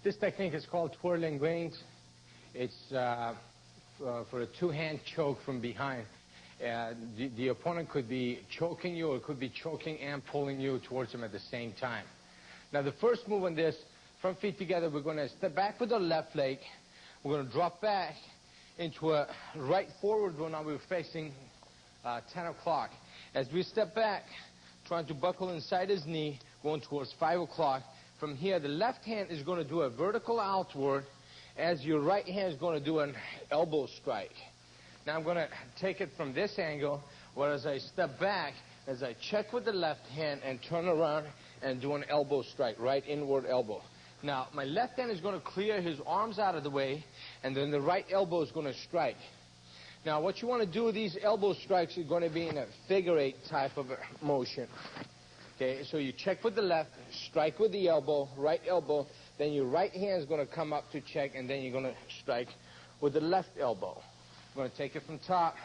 This technique is called twirling wings. It's for a two-hand choke from behind. The opponent could be choking you or could be choking and pulling you towards him at the same time. Now the first move on this, front feet together, we're going to step back with the left leg. We're going to drop back into a right forward roll. Now we're facing 10 o'clock. As we step back, trying to buckle inside his knee, going towards 5 o'clock. From here, the left hand is going to do a vertical outward as your right hand is going to do an elbow strike. Now I'm going to take it from this angle, where as I step back, as I check with the left hand and turn around and do an elbow strike, right inward elbow. Now, my left hand is going to clear his arms out of the way, and then the right elbow is going to strike. Now, what you want to do with these elbow strikes is going to be in a figure eight type of motion. Okay, so you check with the left, strike with the elbow, right elbow, then your right hand is going to come up to check, and then you're going to strike with the left elbow. I'm going to take it from top.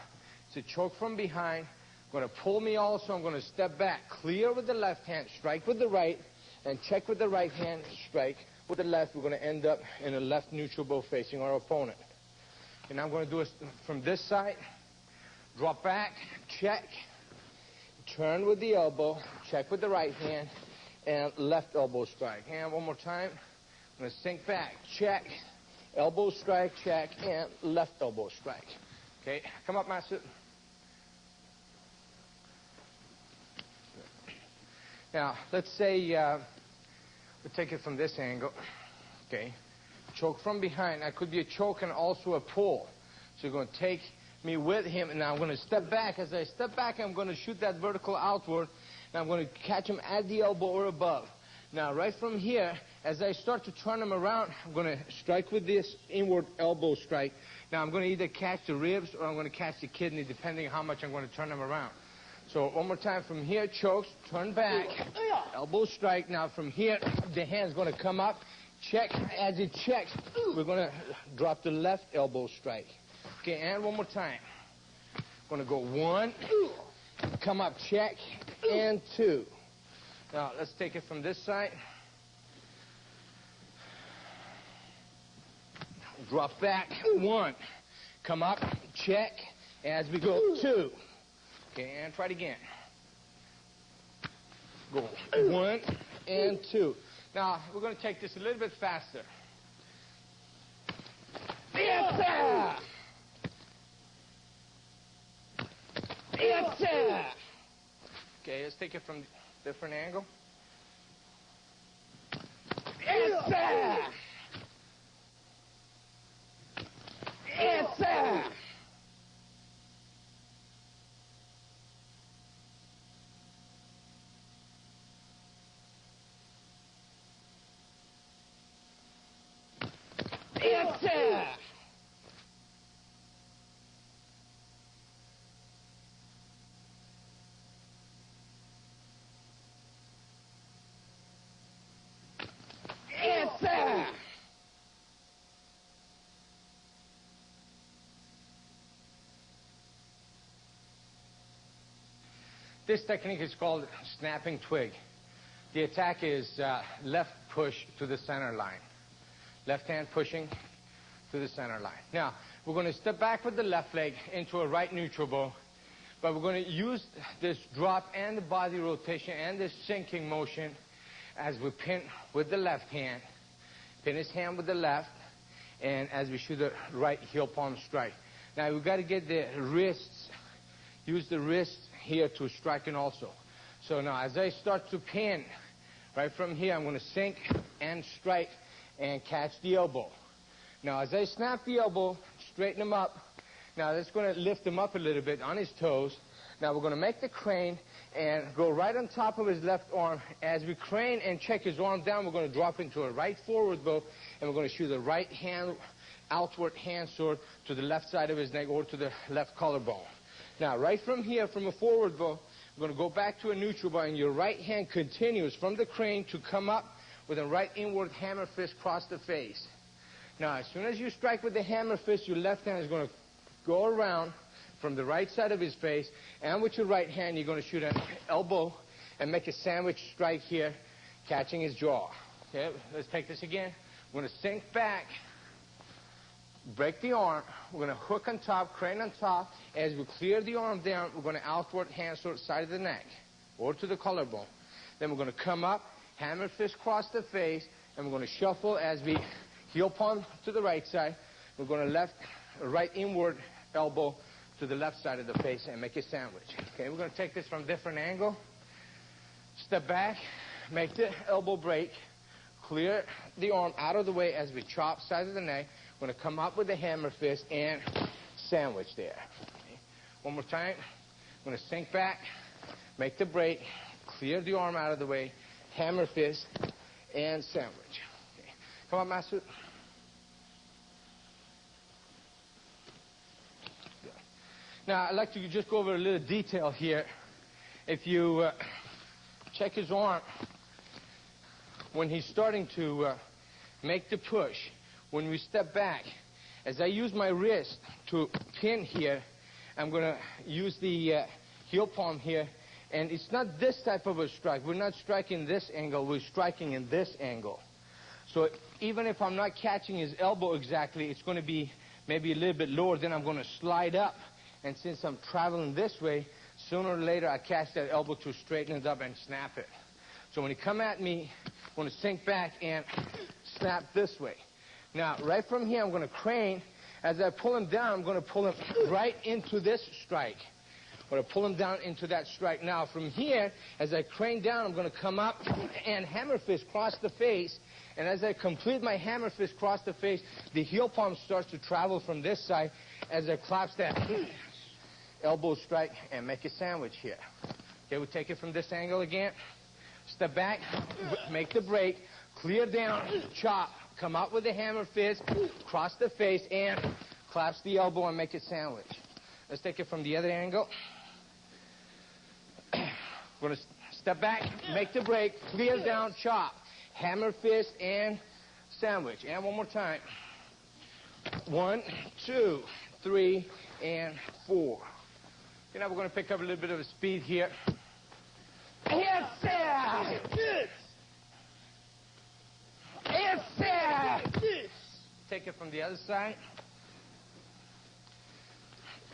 It's a choke from behind. I'm going to pull me also. I'm going to step back, clear with the left hand, strike with the right, and check with the right hand, strike with the left. We're going to end up in a left neutral bow facing our opponent. And I'm going to do it from this side. Drop back, check, turn with the elbow, check with the right hand, and left elbow strike. And one more time. I'm going to sink back, check, elbow strike, check, and left elbow strike. Okay, come up, master. Now, let's say we take it from this angle. Okay, choke from behind. That could be a choke and also a pull. So you're going to take me with him, and now I'm going to step back. As I step back, I'm going to shoot that vertical outward, and I'm going to catch him at the elbow or above. Now, right from here, as I start to turn him around, I'm going to strike with this inward elbow strike. Now, I'm going to either catch the ribs or I'm going to catch the kidney, depending on how much I'm going to turn him around. So, one more time from here, chokes, turn back, elbow strike. Now, from here, the hand's going to come up, check. As it checks, we're going to drop the left elbow strike. Okay, and one more time. Going to go 1, come up, check, and 2. Now, let's take it from this side. Drop back, 1. Come up, check, as we go, 2. Okay, and try it again. Go 1 and 2. Now, we're going to take this a little bit faster. Yes, sir! Yes, sir! Okay, let's take it from a different angle. Yes, sir! Yes, sir! Yes, sir! Yes, sir! This technique is called snapping twig. The attack is left push to the center line. Left hand pushing to the center line. Now, we're going to step back with the left leg into a right neutral bow, but we're going to use this drop and the body rotation and this sinking motion as we pin with the left hand, pin his hand with the left, and as we shoot the right heel palm strike. Now, we've got to get the wrists, use the wrists here to strike in also. So now, as I start to pin, right from here, I'm going to sink and strike and catch the elbow. Now, as I snap the elbow, straighten him up. Now, that's going to lift him up a little bit on his toes. Now, we're going to make the crane and go right on top of his left arm. As we crane and check his arm down, we're going to drop into a right forward bow, and we're going to shoot the right hand, outward hand sword to the left side of his neck or to the left collarbone. Now, right from here, from a forward bow, we're going to go back to a neutral bow, and your right hand continues from the crane to come up with a right inward hammer fist across the face. Now, as soon as you strike with the hammer fist, your left hand is going to go around from the right side of his face, and with your right hand, you're going to shoot an elbow and make a sandwich strike here, catching his jaw. Okay, let's take this again. We're going to sink back, break the arm. We're going to hook on top, crane on top. As we clear the arm down, we're going to outward hands to the side of the neck or to the collarbone. Then we're going to come up, hammer fist across the face, and we're going to shuffle as we heel palm to the right side. We're going to right inward elbow to the left side of the face and make a sandwich. Okay, we're going to take this from a different angle. Step back, make the elbow break, clear the arm out of the way as we chop side of the neck. We're going to come up with the hammer fist and sandwich there. Okay. One more time. I'm going to sink back, make the break, clear the arm out of the way, hammer fist, and sandwich. Okay. Come on, Masood. Now, I'd like to just go over a little detail here. If you check his arm, when he's starting to make the push, when we step back, as I use my wrist to pin here, I'm going to use the heel palm here. And it's not this type of a strike. We're not striking this angle. We're striking in this angle. So even if I'm not catching his elbow exactly, it's going to be maybe a little bit lower. Then I'm going to slide up. And since I'm traveling this way, sooner or later I catch that elbow to straighten it up and snap it. So when you come at me, I'm going to sink back and snap this way. Now, right from here, I'm going to crane. As I pull him down, I'm going to pull him right into this strike. I'm going to pull him down into that strike. Now, from here, as I crane down, I'm going to come up and hammer fist cross the face. And as I complete my hammer fist cross the face, the heel palm starts to travel from this side as I collapse that elbow strike and make a sandwich here. Okay, we'll take it from this angle again. Step back, make the break, clear down, chop, come out with the hammer fist, cross the face, and collapse the elbow and make a sandwich. Let's take it from the other angle. We're going to step back, make the break, clear down, chop, hammer fist, and sandwich. And one more time. 1, 2, 3, and 4. Okay, now we're going to pick up a little bit of a speed here. Yes, sir! Yes, sir! Take it from the other side.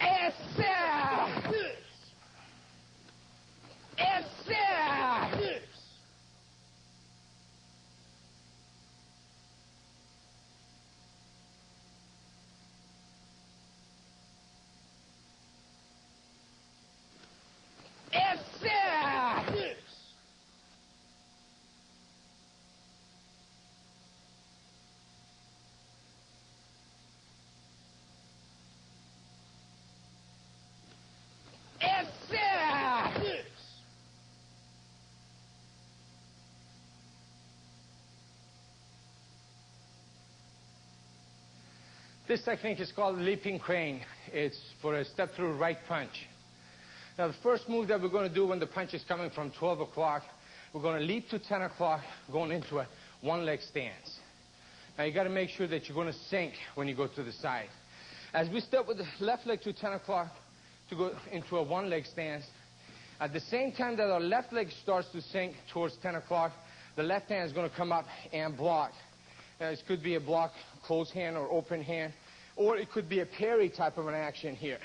Yes, sir! Yes, sir! Yes, sir! Yes, sir! This technique is called leaping crane. It's for a step-through right punch. Now, the first move that we're going to do when the punch is coming from 12 o'clock, we're going to leap to 10 o'clock, going into a one-leg stance. Now, you got to make sure that you're going to sink when you go to the side. As we step with the left leg to 10 o'clock to go into a one-leg stance, at the same time that our left leg starts to sink towards 10 o'clock, the left hand is going to come up and block. Now, this could be a block, closed hand or open hand, or it could be a parry type of an action here.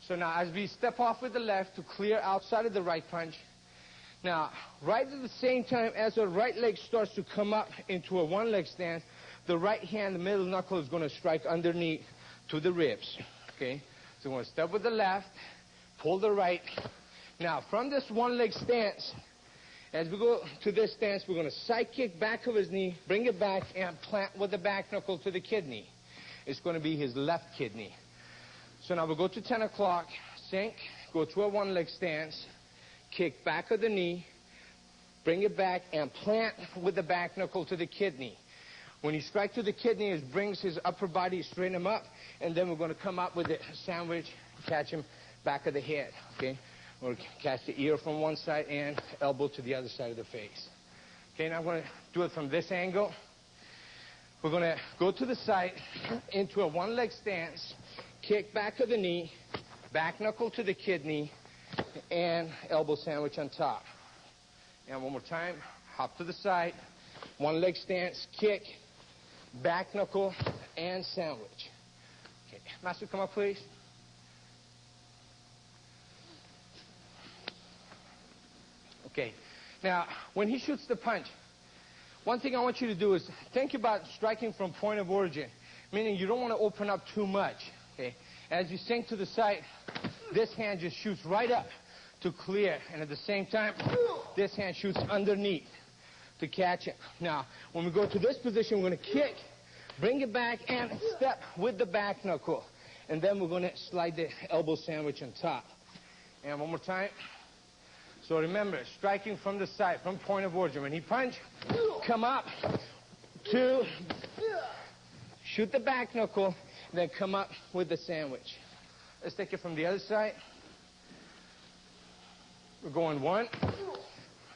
So now, as we step off with the left to clear outside of the right punch, now, right at the same time as our right leg starts to come up into a one-leg stance, the right hand, the middle knuckle, is going to strike underneath to the ribs. Okay? So we're going to step with the left, pull the right. Now, from this one-leg stance, as we go to this stance, we're going to side kick back of his knee, bring it back, and plant with the back knuckle to the kidney. It's going to be his left kidney. So now we'll go to 10 o'clock, sink, go to a one-leg stance, kick back of the knee, bring it back, and plant with the back knuckle to the kidney. When you strike to the kidney, it brings his upper body, straighten him up, and then we're going to come up with a sandwich, catch him back of the head, okay? We'll catch the ear from one side and elbow to the other side of the face. Okay, now I'm going to do it from this angle. We're going to go to the side into a one-leg stance, kick back of the knee, back knuckle to the kidney, and elbow sandwich on top. And one more time, hop to the side, One leg stance, kick, back knuckle, and sandwich. Okay, Master, come up, please. Okay, now, when he shoots the punch, one thing I want you to do is think about striking from point of origin, meaning you don't want to open up too much, okay? As you sink to the side, this hand just shoots right up to clear, and at the same time, this hand shoots underneath to catch it. Now, when we go to this position, we're going to kick, bring it back, and step with the back knuckle. And then we're going to slide the elbow sandwich on top. And one more time. So remember, striking from the side, from point of origin. When he punch, come up, two, shoot the back knuckle, then come up with the sandwich. Let's take it from the other side. We're going one,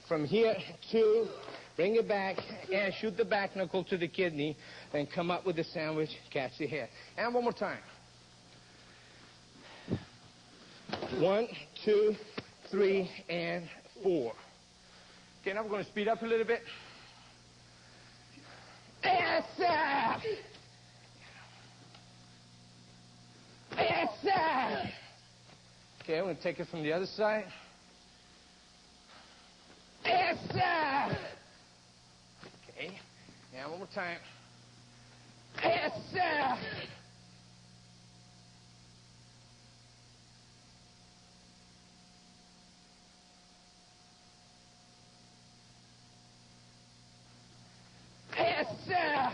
from here, two, bring it back, and shoot the back knuckle to the kidney, then come up with the sandwich, catch the head. And one more time. 1, 2, 3, and 4. Okay, now we're going to speed up a little bit. Yes, sir! Yes, sir! Okay, we're going to take it from the other side. Yes, sir! Okay, and one more time. Yes, sir! Yes, sir!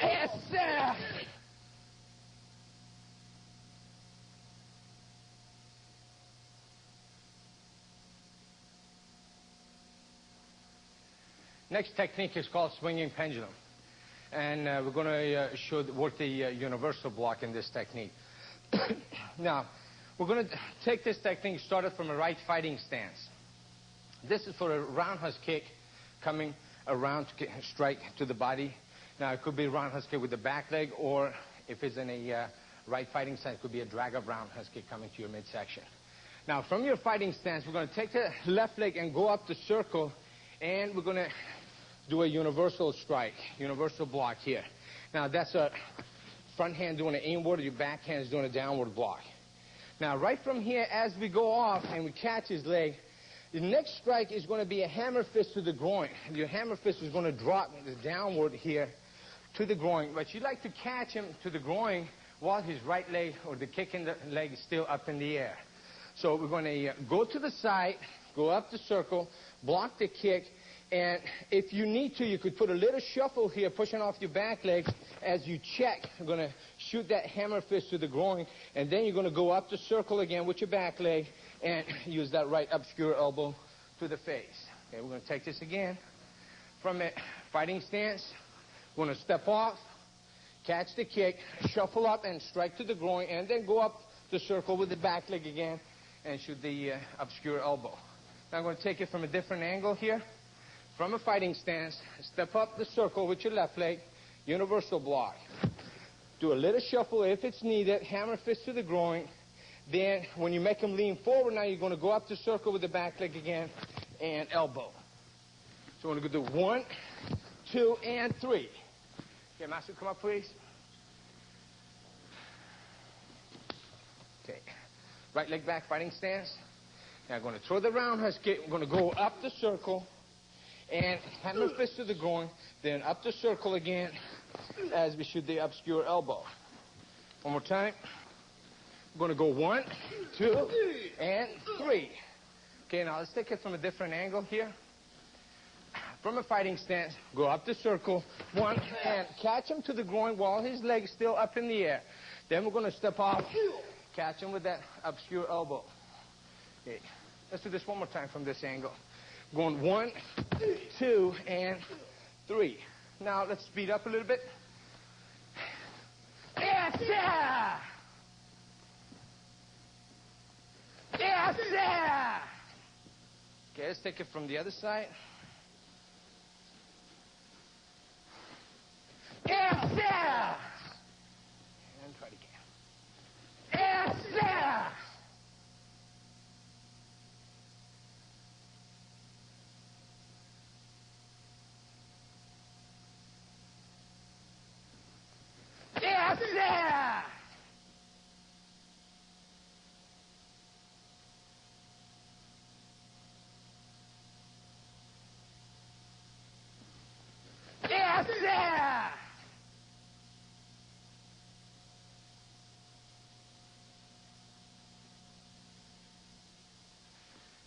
Yes, sir! Next technique is called swinging pendulum. And we're going to work the universal block in this technique. Now, we're going to take this technique started from a right fighting stance. This is for a roundhouse kick coming around to strike to the body. Now, it could be a roundhouse kick with the back leg, or if it's in a right fighting stance, it could be a drag-up roundhouse kick coming to your midsection. Now, from your fighting stance, we're going to take the left leg and go up the circle, and we're going to do a universal strike, universal block here. Now, that's a front hand doing an inward, your back hand is doing a downward block. Now, right from here, as we go off and we catch his leg, the next strike is going to be a hammer fist to the groin. Your hammer fist is going to drop downward here to the groin, but you like to catch him to the groin while his right leg or the kicking leg is still up in the air. So we're going to go to the side, go up the circle, block the kick, and if you need to, you could put a little shuffle here, pushing off your back leg. As you check, you're going to shoot that hammer fist to the groin, and then you're going to go up the circle again with your back leg and use that right obscure elbow to the face. Okay, we're going to take this again. From a fighting stance, we're going to step off, catch the kick, shuffle up and strike to the groin, and then go up the circle with the back leg again and shoot the obscure elbow. Now I'm going to take it from a different angle here. From a fighting stance, step up the circle with your left leg, universal block. Do a little shuffle if it's needed, hammer fist to the groin. Then when you make him lean forward, now you're going to go up the circle with the back leg again and elbow. So we're going to do 1, 2, and 3. Okay, Master, come up, please. Okay, right leg back, fighting stance. Now I'm going to throw the roundhouse kick. We're going to go up the circle and hammer fist to the groin, then up the circle again as we shoot the obscure elbow. One more time. We're going to go 1, 2, and 3. Okay, now let's take it from a different angle here. From a fighting stance, go up the circle, 1, and catch him to the groin while his leg is still up in the air. Then we're going to step off, catch him with that obscure elbow. Okay, let's do this one more time from this angle. Going 1, 2, and 3. Now let's speed up a little bit. Yes, sir! Yes, sir! Okay, let's take it from the other side. Yes, sir!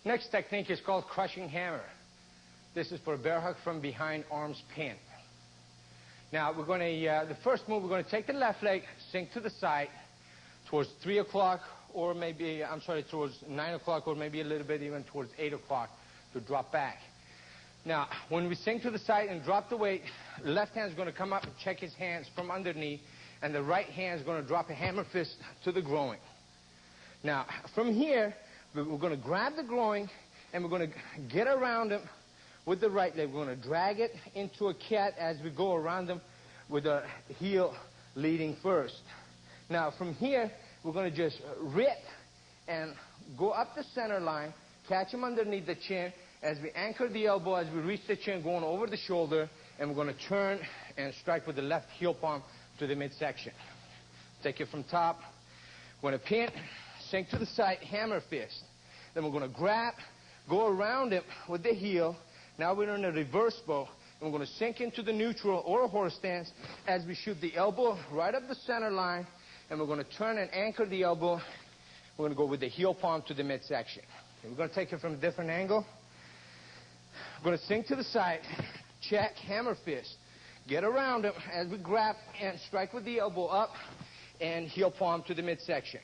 Next technique is called crushing hammer. This is for bear hug from behind, arms pinned. Now we're going to, the first move, we're going to take the left leg, sink to the side towards 3 o'clock, or maybe, I'm sorry, towards 9 o'clock, or maybe a little bit even towards 8 o'clock to drop back. Now, when we sink to the side and drop the weight, the left hand is going to come up and check his hands from underneath, and the right hand is going to drop a hammer fist to the groin. Now, from here, we're going to grab the groin, and we're going to get around him with the right leg. We're going to drag it into a cat as we go around him with the heel leading first. Now, from here, we're going to just rip and go up the center line, catch him underneath the chin as we anchor the elbow as we reach the chin, going over the shoulder, and we're going to turn and strike with the left heel palm to the midsection. Take it from top. We're going to pin, sink to the side, hammer fist. Then we're going to grab, go around him with the heel. Now we're in a reverse bow, and we're going to sink into the neutral or a horse stance as we shoot the elbow right up the center line, and we're going to turn and anchor the elbow. We're going to go with the heel palm to the midsection. Okay, we're going to take it from a different angle. We're going to sink to the side, check, hammer fist. Get around him as we grab and strike with the elbow up and heel palm to the midsection.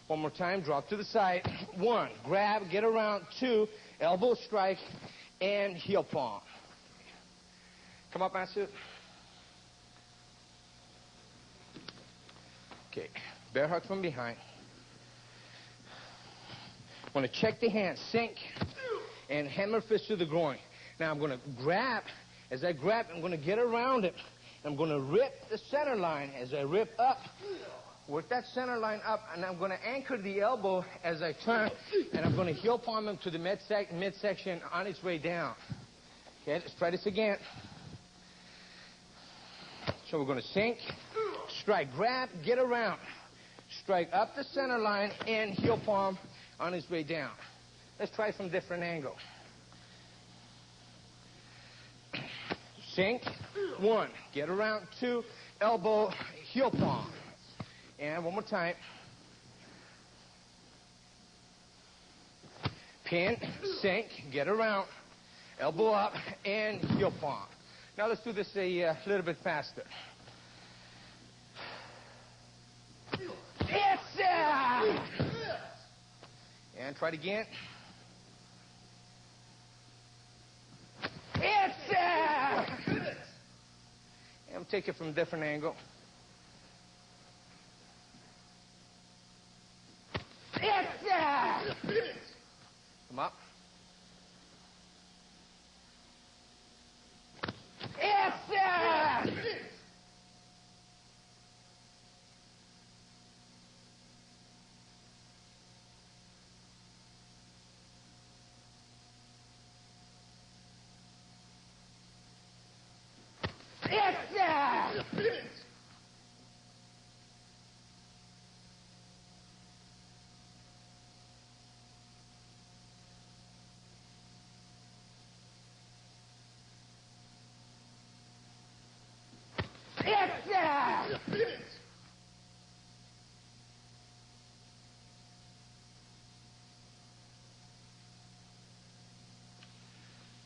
One more time, drop to the side. 1, grab, get around. 2, elbow strike and heel palm. Come up, Master. Okay, bear hug from behind. I'm going to check the hand, sink, and hammer fist to the groin. Now I'm going to grab. As I grab, I'm going to get around it. I'm going to rip the center line. As I rip up, work that center line up, and I'm going to anchor the elbow as I turn, and I'm going to heel palm him to the midsection on its way down. Okay, let's try this again. So we're going to sink, strike, grab, get around, strike up the center line, and heel palm on its way down. Let's try from a different angle. Sink, 1, get around, 2, elbow, heel palm. And one more time. Pin, sink, get around, elbow up, and heel palm. Now let's do this a little bit faster. And try it again. And take it from a different angle. Come up.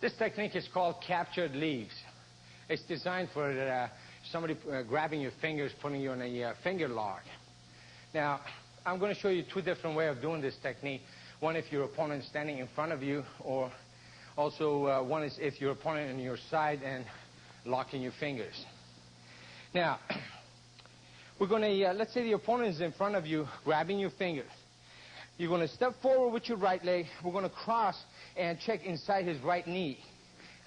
This technique is called captured leaves. It's designed for somebody grabbing your fingers, putting you in a finger lock. Now, I'm going to show you 2 different ways of doing this technique. One, if your opponent is standing in front of you, or also one is if your opponent on your side and locking your fingers. Now, we're going to, let's say the opponent is in front of you, grabbing your fingers. You're going to step forward with your right leg. We're going to cross and check inside his right knee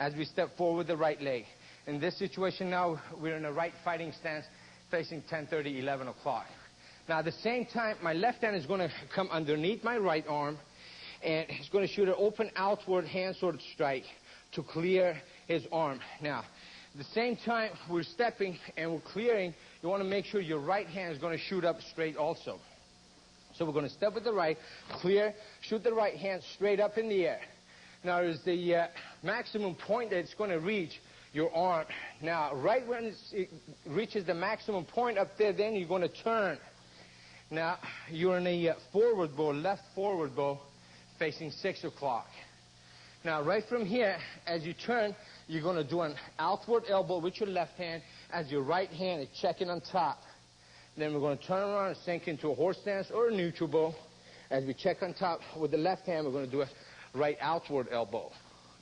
as we step forward with the right leg. In this situation now, we're in a right fighting stance facing 10:30, 11 o'clock. Now, at the same time, my left hand is going to come underneath my right arm, and he's going to shoot an open outward hand sword strike to clear his arm. Now, at the same time, we're stepping and we're clearing. You want to make sure your right hand is going to shoot up straight also. So we're going to step with the right, clear, shoot the right hand straight up in the air. Now, there's the maximum point that it's going to reach your arm. Now, right when it reaches the maximum point up there, then you're going to turn. Now, you're in a forward bow, left forward bow, facing 6 o'clock. Now, right from here, as you turn, you're going to do an outward elbow with your left hand as your right hand is checking on top. Then we're going to turn around and sink into a horse stance or a neutral bow. As we check on top with the left hand, we're going to do a right outward elbow.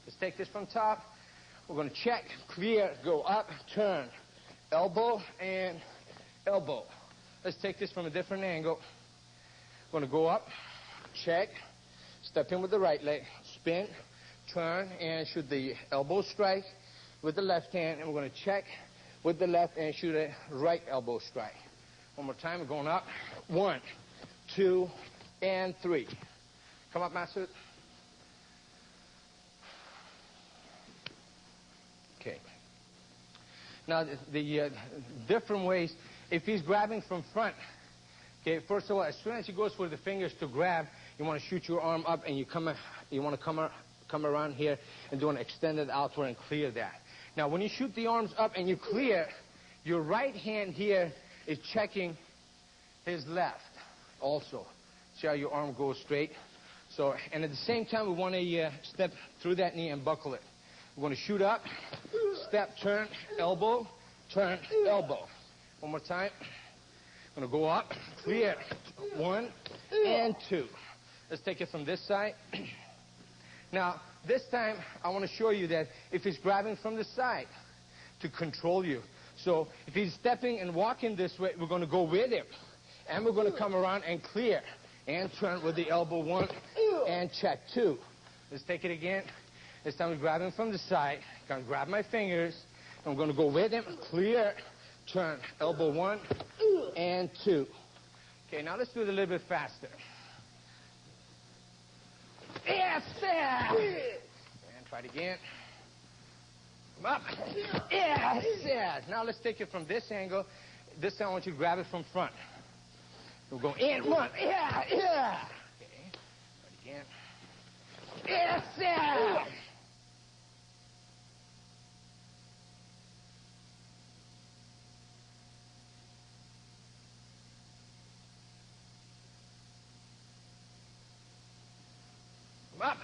Let's take this from top. We're going to check, clear, go up, turn, elbow, and elbow. Let's take this from a different angle. We're going to go up, check, step in with the right leg, spin, turn, and shoot the elbow strike with the left hand, and we're going to check with the left and shoot a right elbow strike. One more time, we're going up. 1, 2, and 3. Come up, Masood. Okay. Now, the different ways, if he's grabbing from front, okay, first of all, as soon as he goes for the fingers to grab, you want to shoot your arm up, and you want to come around here and do an extended outward and clear that. Now, when you shoot the arms up and you clear, your right hand here is checking his left also. See how your arm goes straight? So, and at the same time, we want to step through that knee and buckle it. We're going to shoot up, step, turn, elbow, elbow. One more time. I'm going to go up, clear, 1 and 2. Let's take it from this side. Now, this time, I want to show you that if he's grabbing from the side to control you. So, if he's stepping and walking this way, we're going to go with him. And we're going to come around and clear. And turn with the elbow 1 and check 2. Let's take it again. This time we're grabbing from the side. I'm going to grab my fingers. I'm going to go with him, clear, turn, elbow 1 and 2. Okay, now let's do it a little bit faster. Yes, sir. And try it again. Come up. Yes, sir. Now let's take it from this angle. This time I want you to grab it from front. We'll go in, 1, yeah. Okay, try it again. Yes, sir. Come up.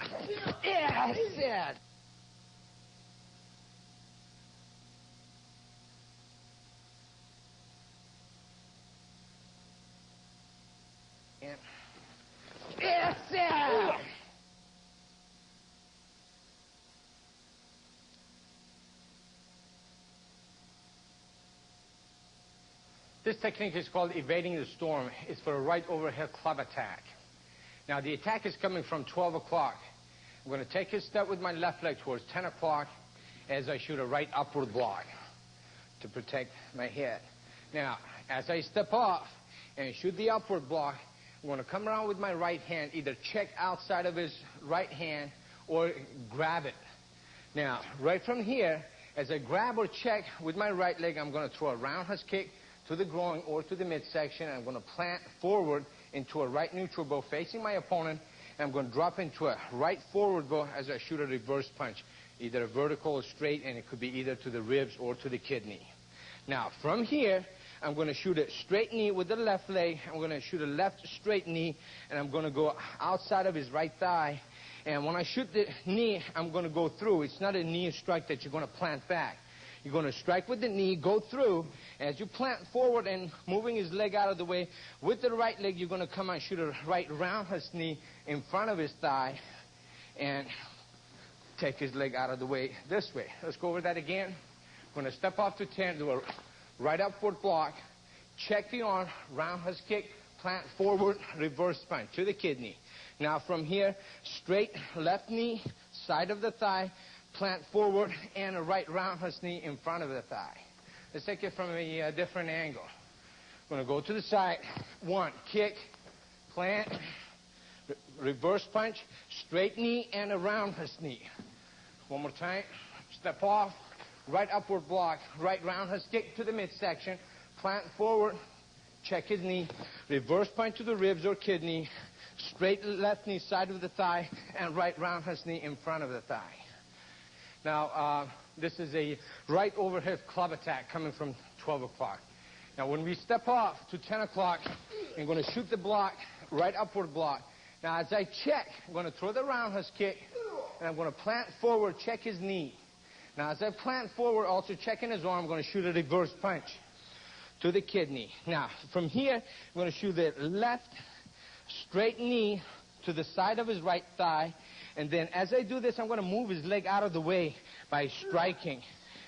Yes, sir. Yes, sir. This technique is called evading the storm. It's for a right overhead club attack. Now, the attack is coming from 12 o'clock. I'm going to take a step with my left leg towards 10 o'clock as I shoot a right upward block to protect my head. Now, as I step off and shoot the upward block, I'm going to come around with my right hand, either check outside of his right hand or grab it. Now, right from here, as I grab or check with my right leg, I'm going to throw a roundhouse kick to the groin or to the midsection, and I'm going to plant forward into a right neutral bow facing my opponent, and I'm going to drop into a right forward bow as I shoot a reverse punch, either a vertical or straight, and it could be either to the ribs or to the kidney. Now, from here, I'm going to shoot a straight knee with the left leg. I'm going to shoot a left straight knee, and I'm going to go outside of his right thigh. And when I shoot the knee, I'm going to go through. It's not a knee strike that you're going to plant back. You're going to strike with the knee, go through. As you plant forward and moving his leg out of the way, with the right leg, you're going to come and shoot a right roundhouse knee in front of his thigh and take his leg out of the way this way. Let's go over that again. I'm going to step off to 10, do a right upward block, check the arm, roundhouse kick, plant forward, reverse punch to the kidney. Now from here, straight left knee, side of the thigh, plant forward, and a right roundhouse knee in front of the thigh. Let's take it from a different angle. I'm going to go to the side. 1, kick, plant, reverse punch, straight knee, and a roundhouse knee. One more time. Step off, right upward block, right roundhouse kick to the midsection, plant forward, check his knee, reverse punch to the ribs or kidney, straight left knee, side of the thigh, and right roundhouse knee in front of the thigh. Now, this is a right overhead club attack coming from 12 o'clock. Now, when we step off to 10 o'clock, I'm going to shoot the block, right upward block. Now, as I check, I'm going to throw the roundhouse kick, and I'm going to plant forward, check his knee. Now, as I plant forward, also checking his arm, I'm going to shoot a reverse punch to the kidney. Now, from here, I'm going to shoot the left straight knee to the side of his right thigh. And then as I do this, I'm going to move his leg out of the way by striking.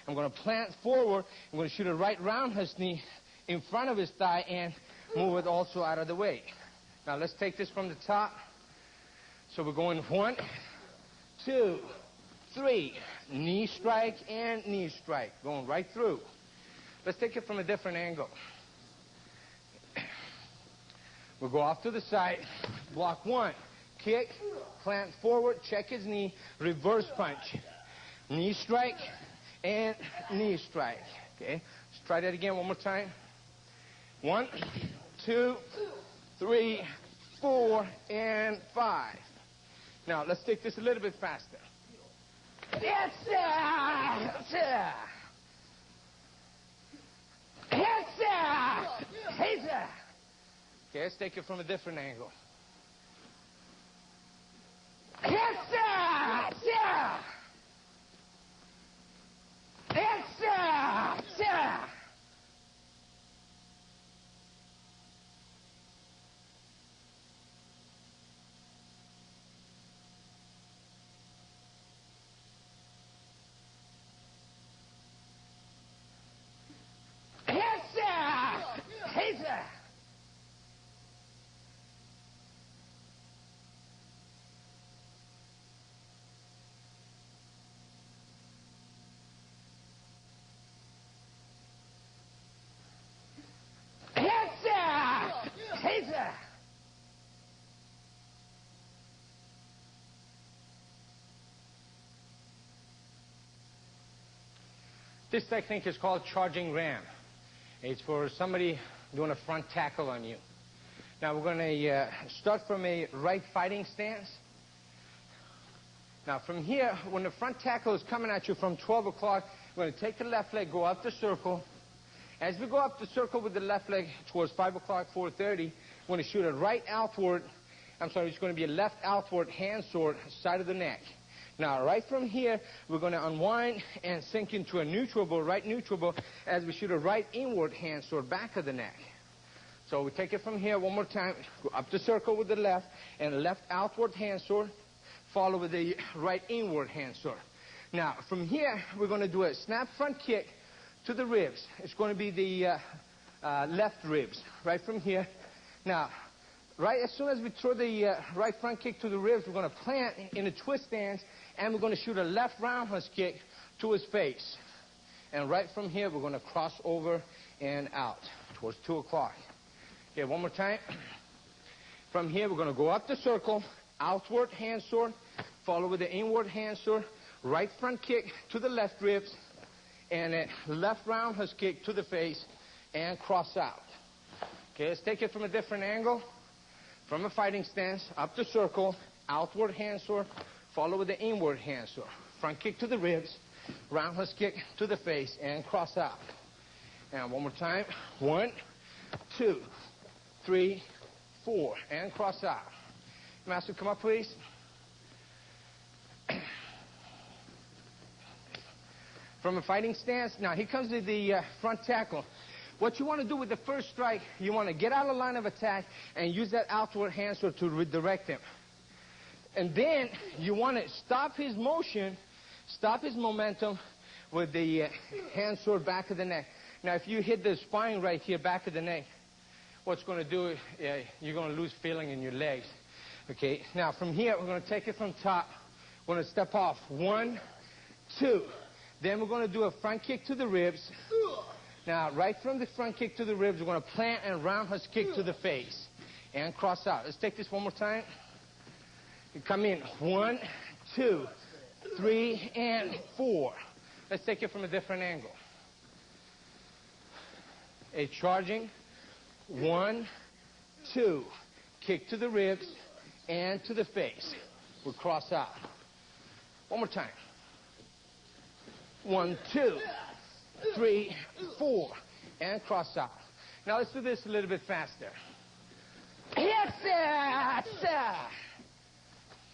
I'm going to plant forward. I'm going to shoot a right roundhouse knee in front of his thigh and move it also out of the way. Now, let's take this from the top. So we're going 1, 2, 3. Knee strike and knee strike. Going right through. Let's take it from a different angle. We'll go off to the side. Block 1. Kick. Plant forward. Check his knee. Reverse punch. Knee strike and knee strike. Okay. Let's try that again one more time. 1, 2, 3, 4, and 5. Now, let's take this a little bit faster. Yes, sir! Sir! Yes, sir! Hey, sir! Okay, let's take it from a different angle. Yes, sir! Sir! Yes, sir! Sir! This technique is called charging ram. It's for somebody doing a front tackle on you. Now we're going to start from a right fighting stance. Now from here, when the front tackle is coming at you from 12 o'clock, we're going to take the left leg, go up the circle. As we go up the circle with the left leg towards 5 o'clock, 4:30, we're going to shoot a right outward, it's going to be a left outward hand sword, side of the neck. Now, right from here, we're going to unwind and sink into a neutral bow, right neutral bow, as we shoot a right inward hand sword, back of the neck. So we take it from here one more time, go up the circle with the left, and a left outward hand sword, follow with the right inward hand sword. Now, from here, we're going to do a snap front kick to the ribs. It's going to be the left ribs, right from here. Now, right as soon as we throw the right front kick to the ribs, we're going to plant in a twist stance, and we're going to shoot a left roundhouse kick to his face. And right from here, we're going to cross over and out towards 2 o'clock. Okay, one more time. From here, we're going to go up the circle, outward hand sword, follow with the inward hand sword, right front kick to the left ribs, and a left roundhouse kick to the face, and cross out. Okay, let's take it from a different angle. From a fighting stance, up the circle, outward hand sword, follow with the inward hand sword. Front kick to the ribs, roundhouse kick to the face, and cross out. And one more time. 1, 2, 3, 4, and cross out. Master, come up, please. From a fighting stance, now here comes the front tackle. What you want to do with the first strike, you want to get out of line of attack and use that outward hand sword to redirect him. And then you want to stop his motion, stop his momentum with the hand sword back of the neck. Now, if you hit the spine right here, back of the neck, what's going to do, you're going to lose feeling in your legs. Okay, now from here, we're going to take it from top. We're going to step off. 1, 2. Then we're going to do a front kick to the ribs. Now, right from the front kick to the ribs, we're going to plant and roundhouse kick to the face and cross out. Let's take this one more time. You come in. 1, 2, 3, and 4. Let's take it from a different angle. A charging. 1, 2. Kick to the ribs and to the face. We'll cross out. One more time. 1, 2, 3, 4, and cross out. Now let's do this a little bit faster. Yes, sir.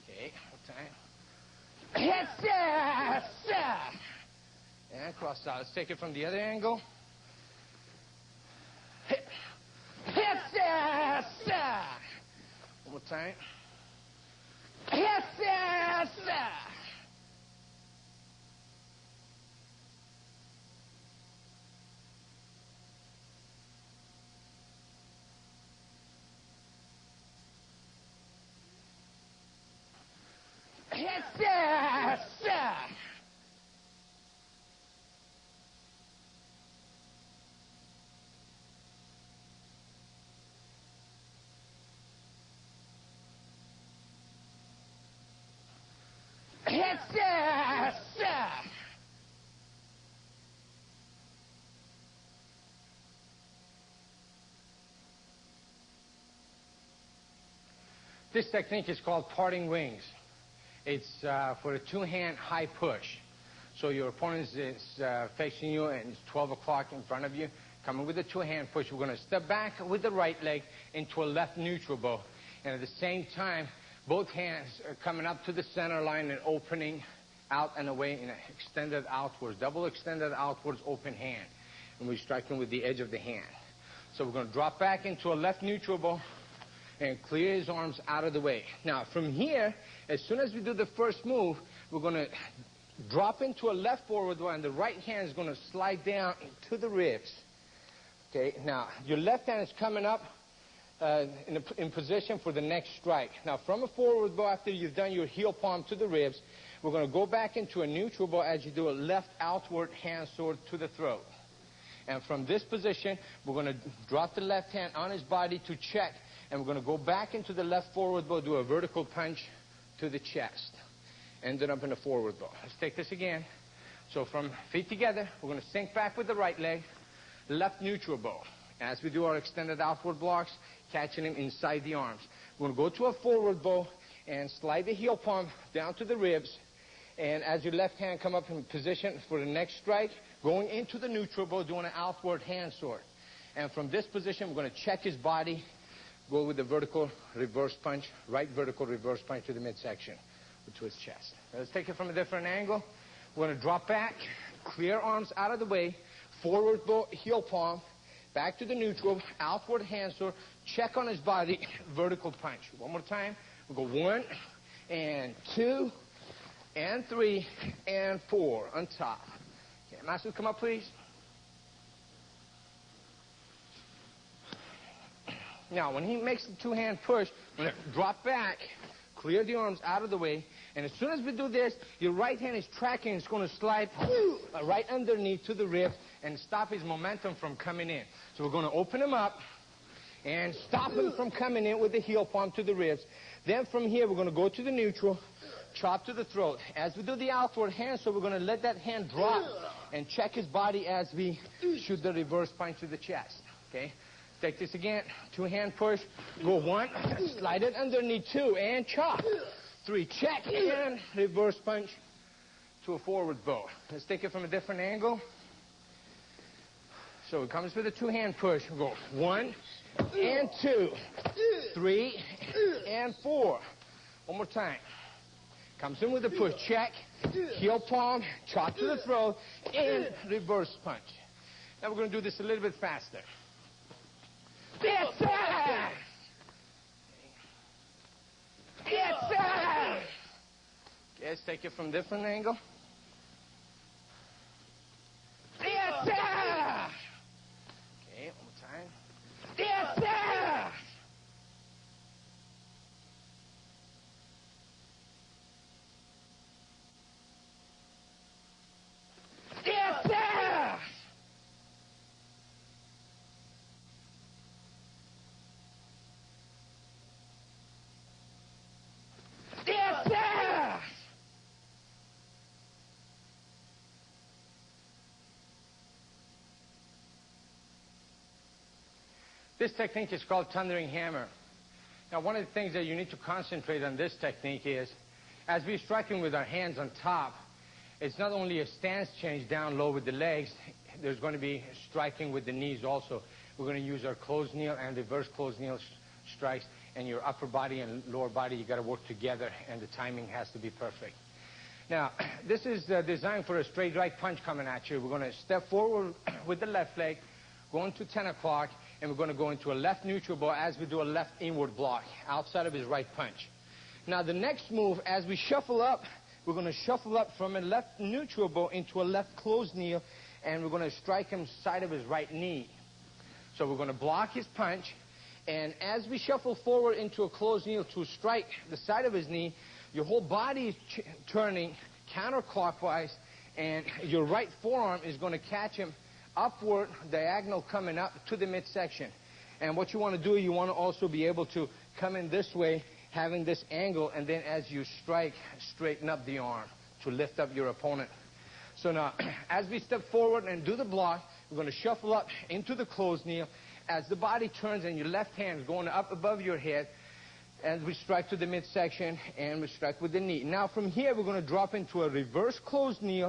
Okay, one time. Yes, sir. And cross out. Let's take it from the other angle. Yes, sir. One more time. Yes, sir. Yes, sir. Yes, sir. This technique is called parting wings. It's for a two-hand high push. So your opponent is facing you and it's 12 o'clock in front of you. Coming with a two-hand push, we're going to step back with the right leg into a left neutral bow. And at the same time, both hands are coming up to the center line and opening out and away in an extended outwards, double extended outwards open hand. And we're striking with the edge of the hand. So we're going to drop back into a left neutral bow and clear his arms out of the way. Now, from here, as soon as we do the first move, we're going to drop into a left forward bow, and the right hand is going to slide down to the ribs. Okay, now, your left hand is coming up in position for the next strike. Now, from a forward bow, after you've done your heel palm to the ribs, we're going to go back into a neutral bow as you do a left outward hand sword to the throat. And from this position, we're going to drop the left hand on his body to check, and we're going to go back into the left forward bow, do a vertical punch to the chest. Ended up in a forward bow. Let's take this again. So from feet together, we're going to sink back with the right leg, left neutral bow. As we do our extended outward blocks, catching him inside the arms. We're going to go to a forward bow and slide the heel palm down to the ribs. And as your left hand come up in position for the next strike, going into the neutral bow, doing an outward hand sword. And from this position, we're going to check his body, go with the vertical reverse punch, right vertical reverse punch to the midsection, to his chest. Now let's take it from a different angle. We're going to drop back, clear arms out of the way, forward bow, heel palm, back to the neutral, outward hand sword, check on his body, vertical punch. One more time. We'll go 1 and 2 and 3 and 4 on top. Okay, Master, come up, please. Now, when he makes the two-hand push, we're going to drop back, clear the arms out of the way, and as soon as we do this, your right hand is tracking. It's going to slide right underneath to the rib and stop his momentum from coming in. So we're going to open him up and stop him from coming in with the heel palm to the ribs. Then from here, we're going to go to the neutral, chop to the throat. As we do the outward hand, so we're going to let that hand drop and check his body as we shoot the reverse punch to the chest. Okay? Take this again, two-hand push, go 1, slide it underneath, 2, and chop. 3, check, and reverse punch to a forward bow. Let's take it from a different angle. So it comes with a two-hand push. We'll go 1 and 2, 3 and 4. One more time. Comes in with a push, check, heel palm, chop to the throat, and reverse punch. Now we're going to do this a little bit faster. Yes, sir! Yes, sir! Okay, let's take it from a different angle. Yes, sir! Okay, one more time. Yes, sir! Yes, sir! Yes, sir! This technique is called thundering hammer. Now, one of the things that you need to concentrate on this technique is, as we're striking with our hands on top, it's not only a stance change down low with the legs, there's going to be striking with the knees also. We're going to use our closed kneel and reverse closed kneel strikes, and your upper body and lower body, you got to work together, and the timing has to be perfect. Now, this is designed for a straight right punch coming at you. We're going to step forward with the left leg, go into 10 o'clock, and we're going to go into a left neutral ball as we do a left inward block outside of his right punch. Now, the next move, as we shuffle up, we're going to shuffle up from a left neutral ball into a left closed knee, and we're going to strike him side of his right knee. So we're going to block his punch, and as we shuffle forward into a closed knee to strike the side of his knee, your whole body is turning counterclockwise, and your right forearm is going to catch him upward, diagonal coming up to the midsection. And what you want to do, you want to also be able to come in this way, having this angle, and then as you strike, straighten up the arm to lift up your opponent. So now, as we step forward and do the block, we're going to shuffle up into the closed knee. As the body turns and your left hand is going up above your head, and we strike to the midsection, and we strike with the knee. Now from here, we're going to drop into a reverse closed knee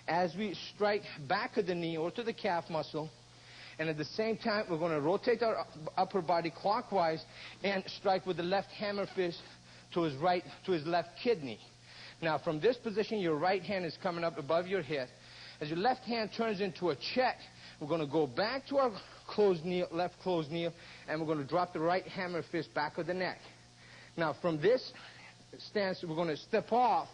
as we strike back of the knee or to the calf muscle. And at the same time, we're going to rotate our upper body clockwise and strike with the left hammer fist to his right, to his left kidney. Now, from this position, your right hand is coming up above your head. As your left hand turns into a check, we're going to go back to our closed knee, left closed knee, and we're going to drop the right hammer fist back of the neck. Now, from this stance, we're going to step off.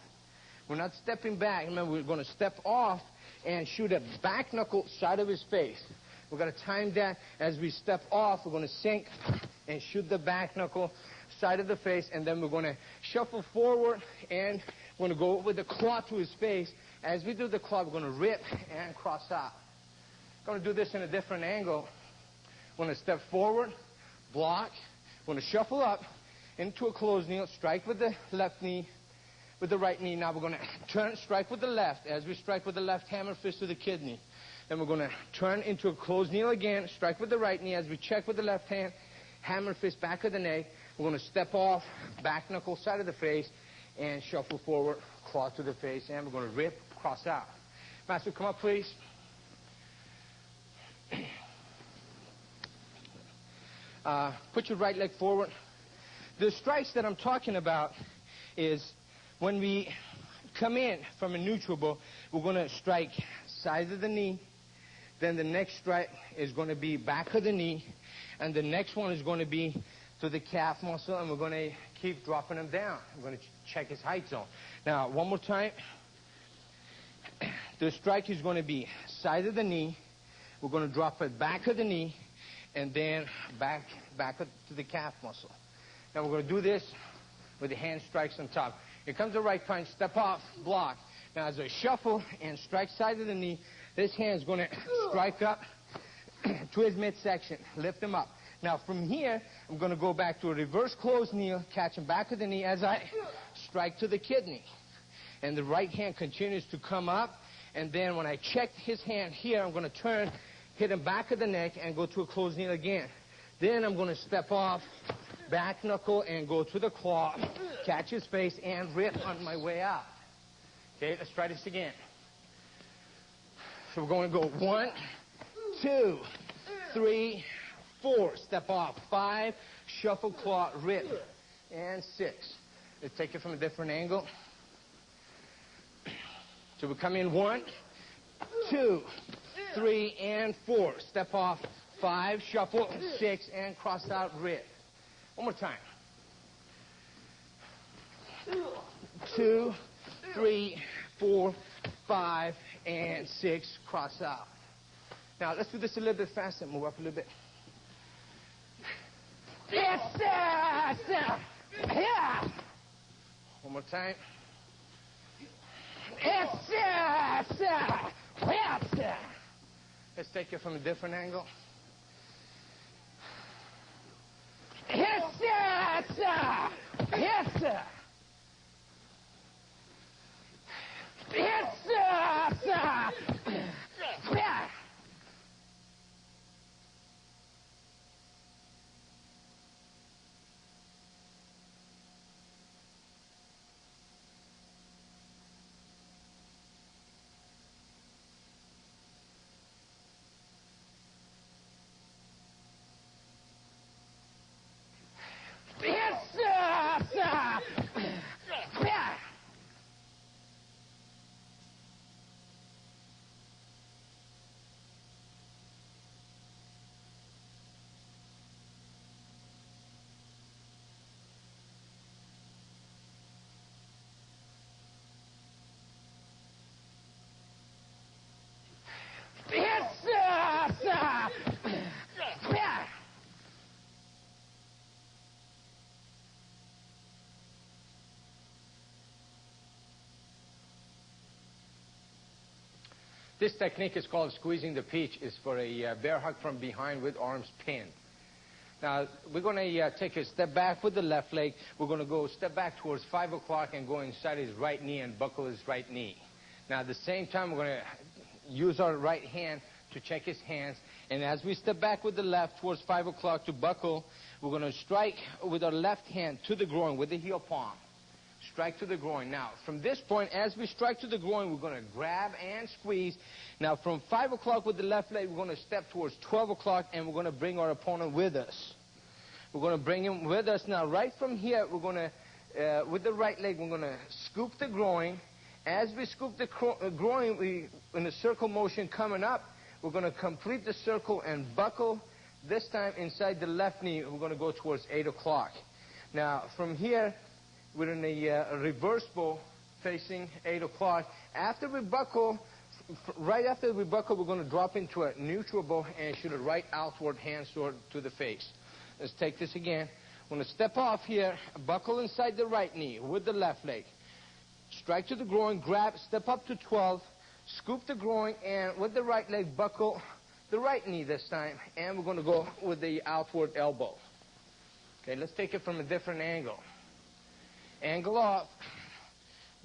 We're not stepping back. Remember, we're going to step off and shoot a back knuckle side of his face. We're going to time that. As we step off, we're going to sink and shoot the back knuckle side of the face, and then we're going to shuffle forward, and we're going to go with the claw to his face. As we do the claw, we're going to rip and cross out. We're going to do this in a different angle. We're going to step forward, block. We're going to shuffle up into a closed knee, strike with the left knee, with the right knee. Now we're going to turn, strike with the left. As we strike with the left, hammer fist to the kidney. Then we're going to turn into a closed knee again, strike with the right knee. As we check with the left hand, hammer fist back of the neck. We're going to step off, back knuckle side of the face, and shuffle forward, claw to the face, and we're going to rip, cross out. Master, come up, please. Put your right leg forward. The strikes that I'm talking about is when we come in from a neutral ball, we're going to strike side of the knee. Then the next strike is going to be back of the knee. And the next one is going to be to the calf muscle, and we're going to keep dropping him down. We're going to check his height zone. Now, one more time. The strike is going to be side of the knee. We're going to drop it back of the knee, and then back to the calf muscle. Now, we're going to do this with the hand strikes on top. Here comes the right punch, step off, block. Now, as I shuffle and strike side of the knee, this hand is going to strike up to his midsection, lift him up. Now, from here, I'm going to go back to a reverse closed knee, catch him back of the knee as I strike to the kidney. And the right hand continues to come up. And then when I check his hand here, I'm going to turn, hit him back of the neck, and go to a closed knee again. Then I'm going to step off, back knuckle, and go to the claw, catch his face, and rip on my way out. Okay, let's try this again. So we're going to go 1, 2, 3, 4. Step off. 5, shuffle, claw, rip, and 6. Let's take it from a different angle. So we come in 1, 2, 3, and 4. Step off. 5, shuffle, 6, and cross out, rip. One more time. 2, 3, 4, 5, and 6, cross out. Now, let's do this a little bit faster. Move up a little bit. Yes, sir! Yeah! One more time. Yes, sir! Yes, sir! Let's take it from a different angle. Yes, sir! Yes, sir! Yes, sir! Yeah! This technique is called squeezing the peach. It's for a bear hug from behind with arms pinned. Now, we're going to take a step back with the left leg. We're going to go step back towards 5 o'clock and go inside his right knee and buckle his right knee. Now, at the same time, we're going to use our right hand to check his hands. And as we step back with the left towards 5 o'clock to buckle, we're going to strike with our left hand to the groin with the heel palm. Strike to the groin. Now, from this point, as we strike to the groin, we're going to grab and squeeze. Now, from 5 o'clock with the left leg, we're going to step towards 12 o'clock, and we're going to bring our opponent with us. We're going to bring him with us. Now, right from here, we're going to, with the right leg, we're going to scoop the groin. As we scoop the groin, in a circle motion coming up, we're going to complete the circle and buckle. This time, inside the left knee, we're going to go towards 8 o'clock. Now, from here, we're in a reverse bow facing 8 o'clock. After we buckle, right after we buckle, we're going to drop into a neutral bow and shoot a right outward hand sword to the face. Let's take this again. I'm going to step off here, buckle inside the right knee with the left leg. Strike to the groin, grab, step up to 12, scoop the groin, and with the right leg, buckle the right knee this time. And we're going to go with the outward elbow. Okay, let's take it from a different angle. Angle off,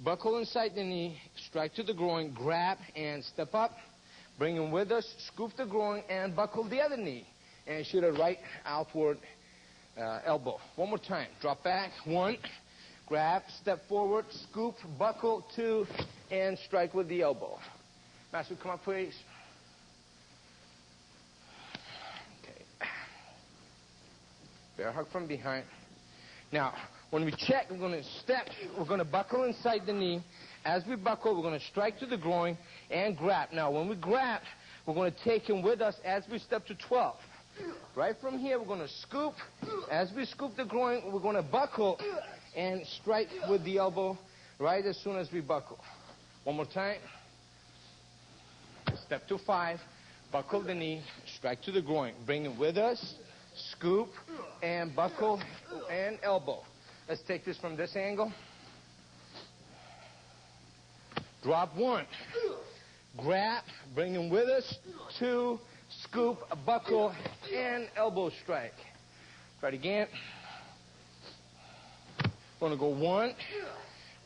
buckle inside the knee, strike to the groin, grab and step up, bring him with us, scoop the groin and buckle the other knee and shoot a right outward elbow. One more time, drop back, 1, grab, step forward, scoop, buckle, 2, and strike with the elbow. Master, come up please. Okay. Bear hug from behind. Now, when we check, we're going to step, we're going to buckle inside the knee. As we buckle, we're going to strike to the groin and grab. Now, when we grab, we're going to take him with us as we step to 12. Right from here, we're going to scoop. As we scoop the groin, we're going to buckle and strike with the elbow right as soon as we buckle. One more time. Step to 5, buckle the knee, strike to the groin. Bring him with us, scoop, and buckle and elbow. Let's take this from this angle. Drop 1. Grab, bring him with us. 2, scoop, buckle, and elbow strike. Try it again. Going to go 1,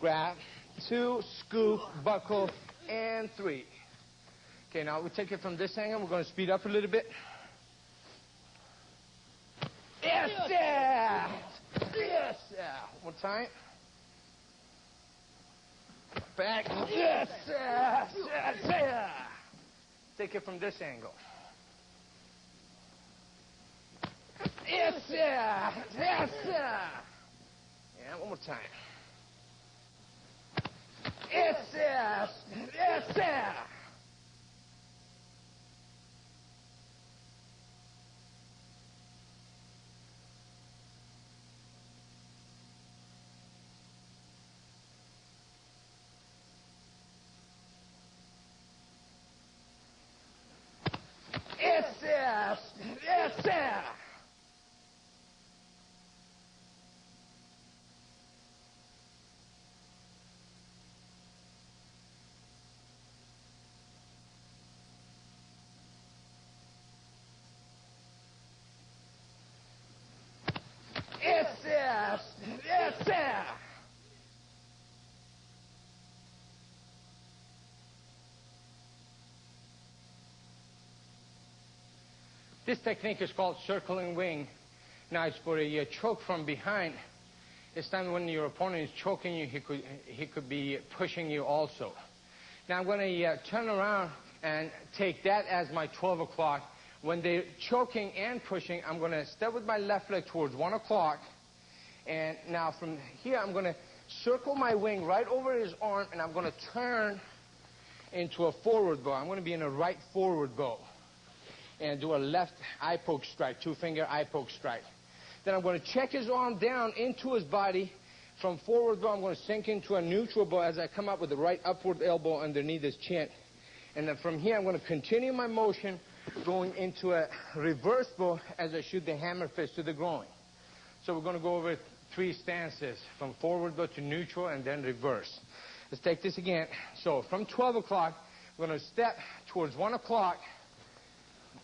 grab, 2, scoop, buckle, and 3. Okay, now we take it from this angle. We're going to speed up a little bit. Yes, yeah! Yes, yeah. One more time. Back. Yes, yeah. Yes, yeah. Take it from this angle. Yes, yeah. Yes, yeah. Yeah, one more time. Yes, yeah. Yes, yeah. Yes, yes, yes. Yes, yes, yes, yes. This technique is called circling wing. Now it's for a choke from behind. This time when your opponent is choking you, he could be pushing you also. Now I'm going to turn around and take that as my 12 o'clock. When they're choking and pushing, I'm going to step with my left leg towards 1 o'clock. And now from here, I'm going to circle my wing right over his arm, and I'm going to turn into a forward bow. I'm going to be in a right forward bow and do a left eye poke strike, 2-finger eye poke strike. Then I'm going to check his arm down into his body. From forward bow, I'm going to sink into a neutral bow as I come up with the right upward elbow underneath his chin. And then from here, I'm going to continue my motion going into a reverse bow as I shoot the hammer fist to the groin. So we're going to go over 3 stances, from forward bow to neutral and then reverse. Let's take this again. So from 12 o'clock, we're going to step towards 1 o'clock,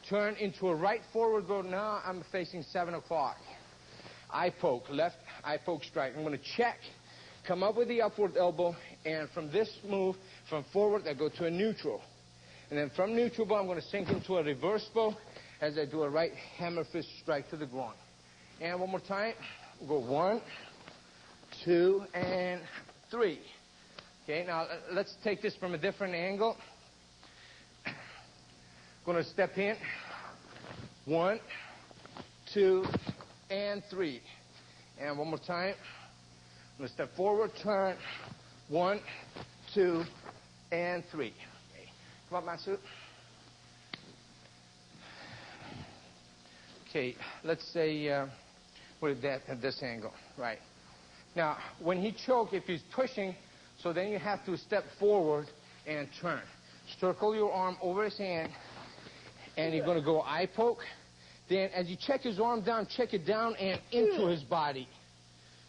turn into a right forward go. Now I'm facing 7 o'clock. Eye poke, left eye poke strike. I'm going to check, come up with the upward elbow, and from this move, from forward, I go to a neutral. And then from neutral bow, I'm going to sink into a reverse bow as I do a right hammer fist strike to the groin. And one more time. We'll go 1, 2, and 3. Okay, now let's take this from a different angle. Going to step in. 1, 2, and 3. And one more time. I'm going to step forward, turn. 1, 2, and 3. Okay. Come up, Masu. Okay, let's say with that at this angle. Right. Now, when he chokes, if he's pushing, so then you have to step forward and turn. Circle your arm over his hand, and you're going to go eye poke. Then, as you check his arm down, check it down and into his body.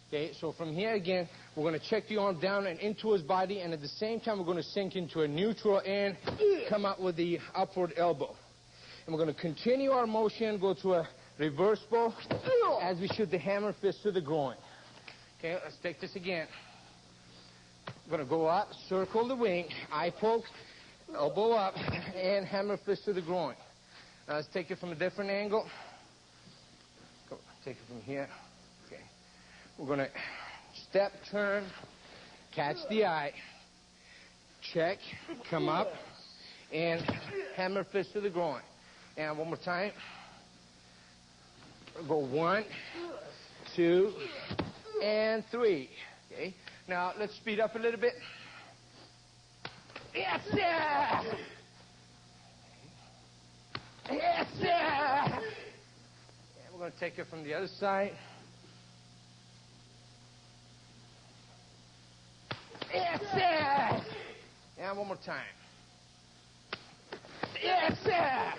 Okay, so from here again, we're going to check the arm down and into his body, and at the same time, we're going to sink into a neutral and come out with the upward elbow. And we're going to continue our motion, go to a reverse bow as we shoot the hammer fist to the groin. Okay, let's take this again. We're going to go up, circle the wing, eye poke, elbow up, and hammer fist to the groin. Now let's take it from a different angle. Go, take it from here. Okay. We're going to step, turn, catch the eye, check, come up, and hammer fist to the groin. And one more time. Go 1, 2, and 3. Okay. Now let's speed up a little bit. Yes, sir! Yes, sir! And we're going to take it from the other side. Yes, sir! And one more time. Yes, sir!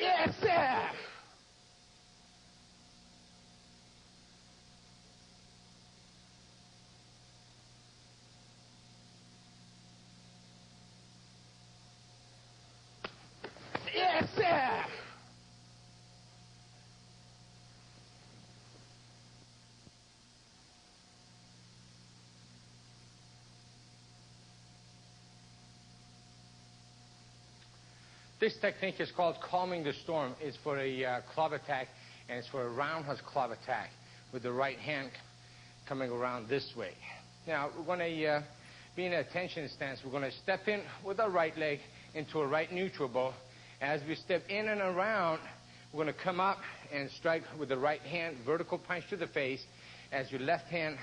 Yes, sir! Yes, sir! This technique is called calming the storm. It's for a club attack, and it's for a roundhouse club attack with the right hand coming around this way. Now, we're going to be in a tension stance. We're going to step in with our right leg into a right neutral bow. As we step in and around, we're going to come up and strike with the right hand, vertical punch to the face, as your left hand,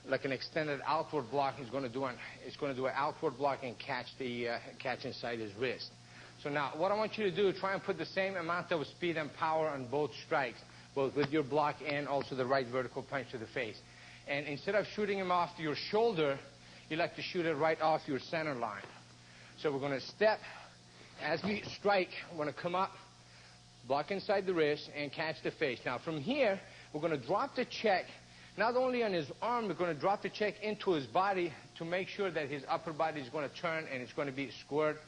like an extended outward block, is going to do an outward block and catch inside his wrist. So now, what I want you to do, try and put the same amount of speed and power on both strikes, both with your block and also the right vertical punch to the face. And instead of shooting him off your shoulder, you like to shoot it right off your center line. So we're going to step. As we strike, we're going to come up, block inside the wrist, and catch the face. Now, from here, we're going to drop the check, not only on his arm, we're going to drop the check into his body to make sure that his upper body is going to turn and it's going to be squared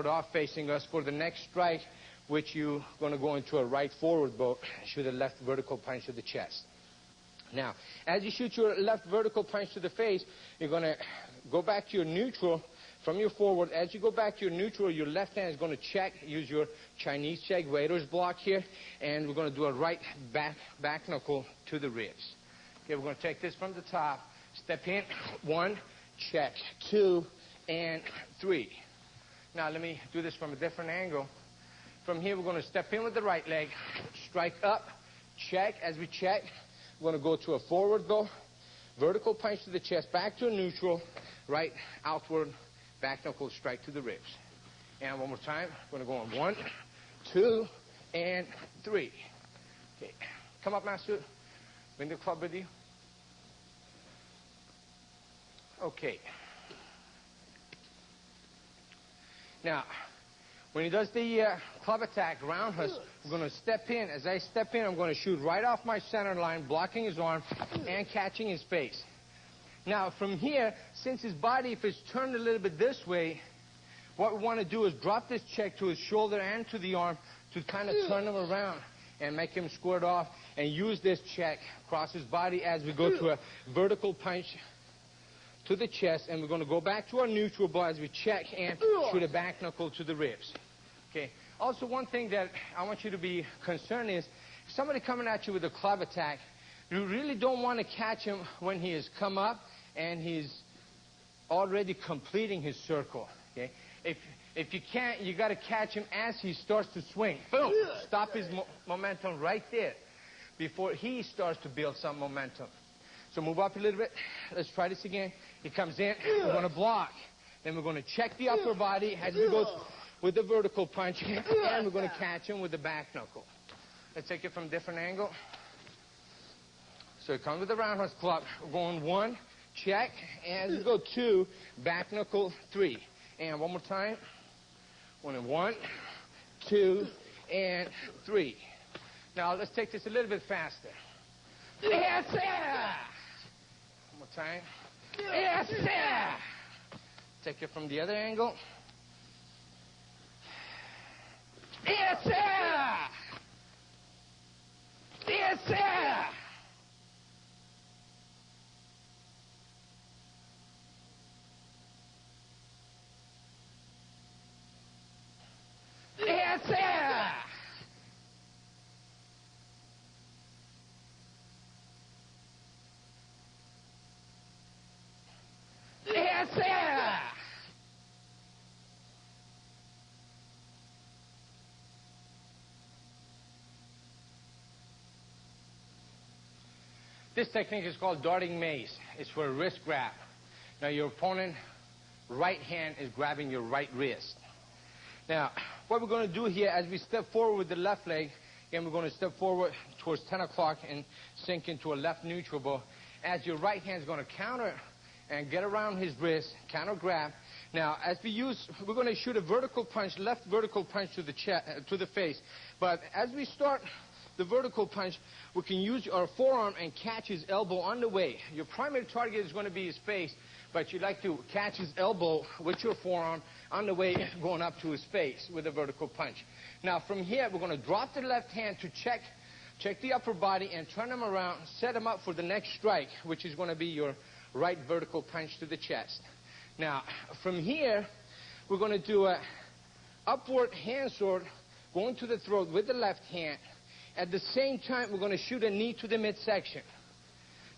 off facing us for the next strike, which you're going to go into a right forward bow, shoot a left vertical punch to the chest. Now, as you shoot your left vertical punch to the face, you're going to go back to your neutral from your forward. As you go back to your neutral, your left hand is going to check, use your Chinese check, waiter's block here, and we're going to do a right back knuckle to the ribs. Okay, we're going to take this from the top, step in, 1, check, 2, and 3. Now, let me do this from a different angle. From here, we're going to step in with the right leg, strike up, check. As we check, we're going to go to a forward bow, vertical punch to the chest, back to a neutral, right outward, back knuckle strike to the ribs. And one more time, we're going to go on 1, 2, and 3. Okay, come up, Master. Bring the club with you. Okay. Now, When he does the club attack roundhouse, we're going to step in. As I step in, I'm going to shoot right off my center line, blocking his arm and catching his face. Now, from here, since his body, if it's turned a little bit this way, what we want to do is drop this check to his shoulder and to the arm to kind of turn him around and make him squirt off, and use this check across his body as we go to a vertical punch to the chest, and we're going to go back to our neutral ball as we check and shoot a back knuckle to the ribs. Okay. Also, one thing that I want you to be concerned is, if somebody coming at you with a club attack, you really don't want to catch him when he has come up and he's already completing his circle. Okay. If you can't, you got to catch him as he starts to swing. Boom! Stop his momentum right there before he starts to build some momentum. So move up a little bit. Let's try this again. He comes in. We're going to block. Then we're going to check the upper body as we go with the vertical punch. And we're going to catch him with the back knuckle. Let's take it from a different angle. So it comes with the roundhouse club. We're going 1, check. And we go 2, back knuckle, 3. And one more time. 1, 2, and 3. Now let's take this a little bit faster. Yes, sir. One more time. Yes, sir. Take it from the other angle. Yes, sir. Yes, sir. Yes, sir. Yes, sir. This technique is called darting mace. It's for a wrist grab. Now, your opponent's right hand is grabbing your right wrist. Now, what we're going to do here, as we step forward with the left leg, again, we're going to step forward towards 10 o'clock and sink into a left neutral ball. As your right hand is going to counter and get around his wrist, counter grab. Now, as we're going to shoot a vertical punch, left vertical punch to the face. But as we start the vertical punch, we can use our forearm and catch his elbow on the way. Your primary target is going to be his face, but you'd like to catch his elbow with your forearm on the way going up to his face with a vertical punch. Now, from here, we're going to drop the left hand to check the upper body and turn him around, set him up for the next strike, which is going to be your right vertical punch to the chest. Now, from here, we're going to do a upward hand sword going to the throat with the left hand. At the same time, we're going to shoot a knee to the midsection.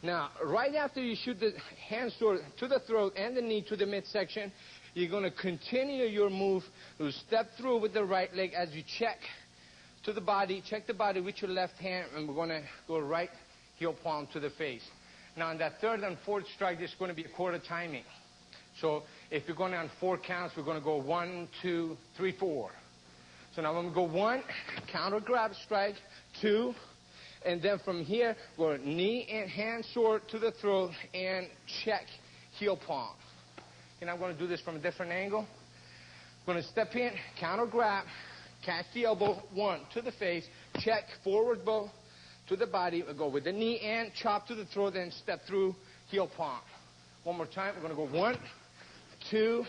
Now, right after you shoot the hand sword to the throat and the knee to the midsection, you're going to continue your move to step through with the right leg as you check the body with your left hand, and we're going to go right heel palm to the face. Now, in that third and fourth strike, there's going to be a quarter timing. So if you're going on 4 counts, we're going to go 1, 2, 3, 4. So now when we go 1, counter grab strike, 2, and then from here, we're knee and hand sword to the throat and check heel palm. And I'm going to do this from a different angle. I'm going to step in, counter grab, catch the elbow, 1 to the face, check forward bow to the body. We'll go with the knee and chop to the throat, then step through heel palm. One more time. We're going to go 1, 2,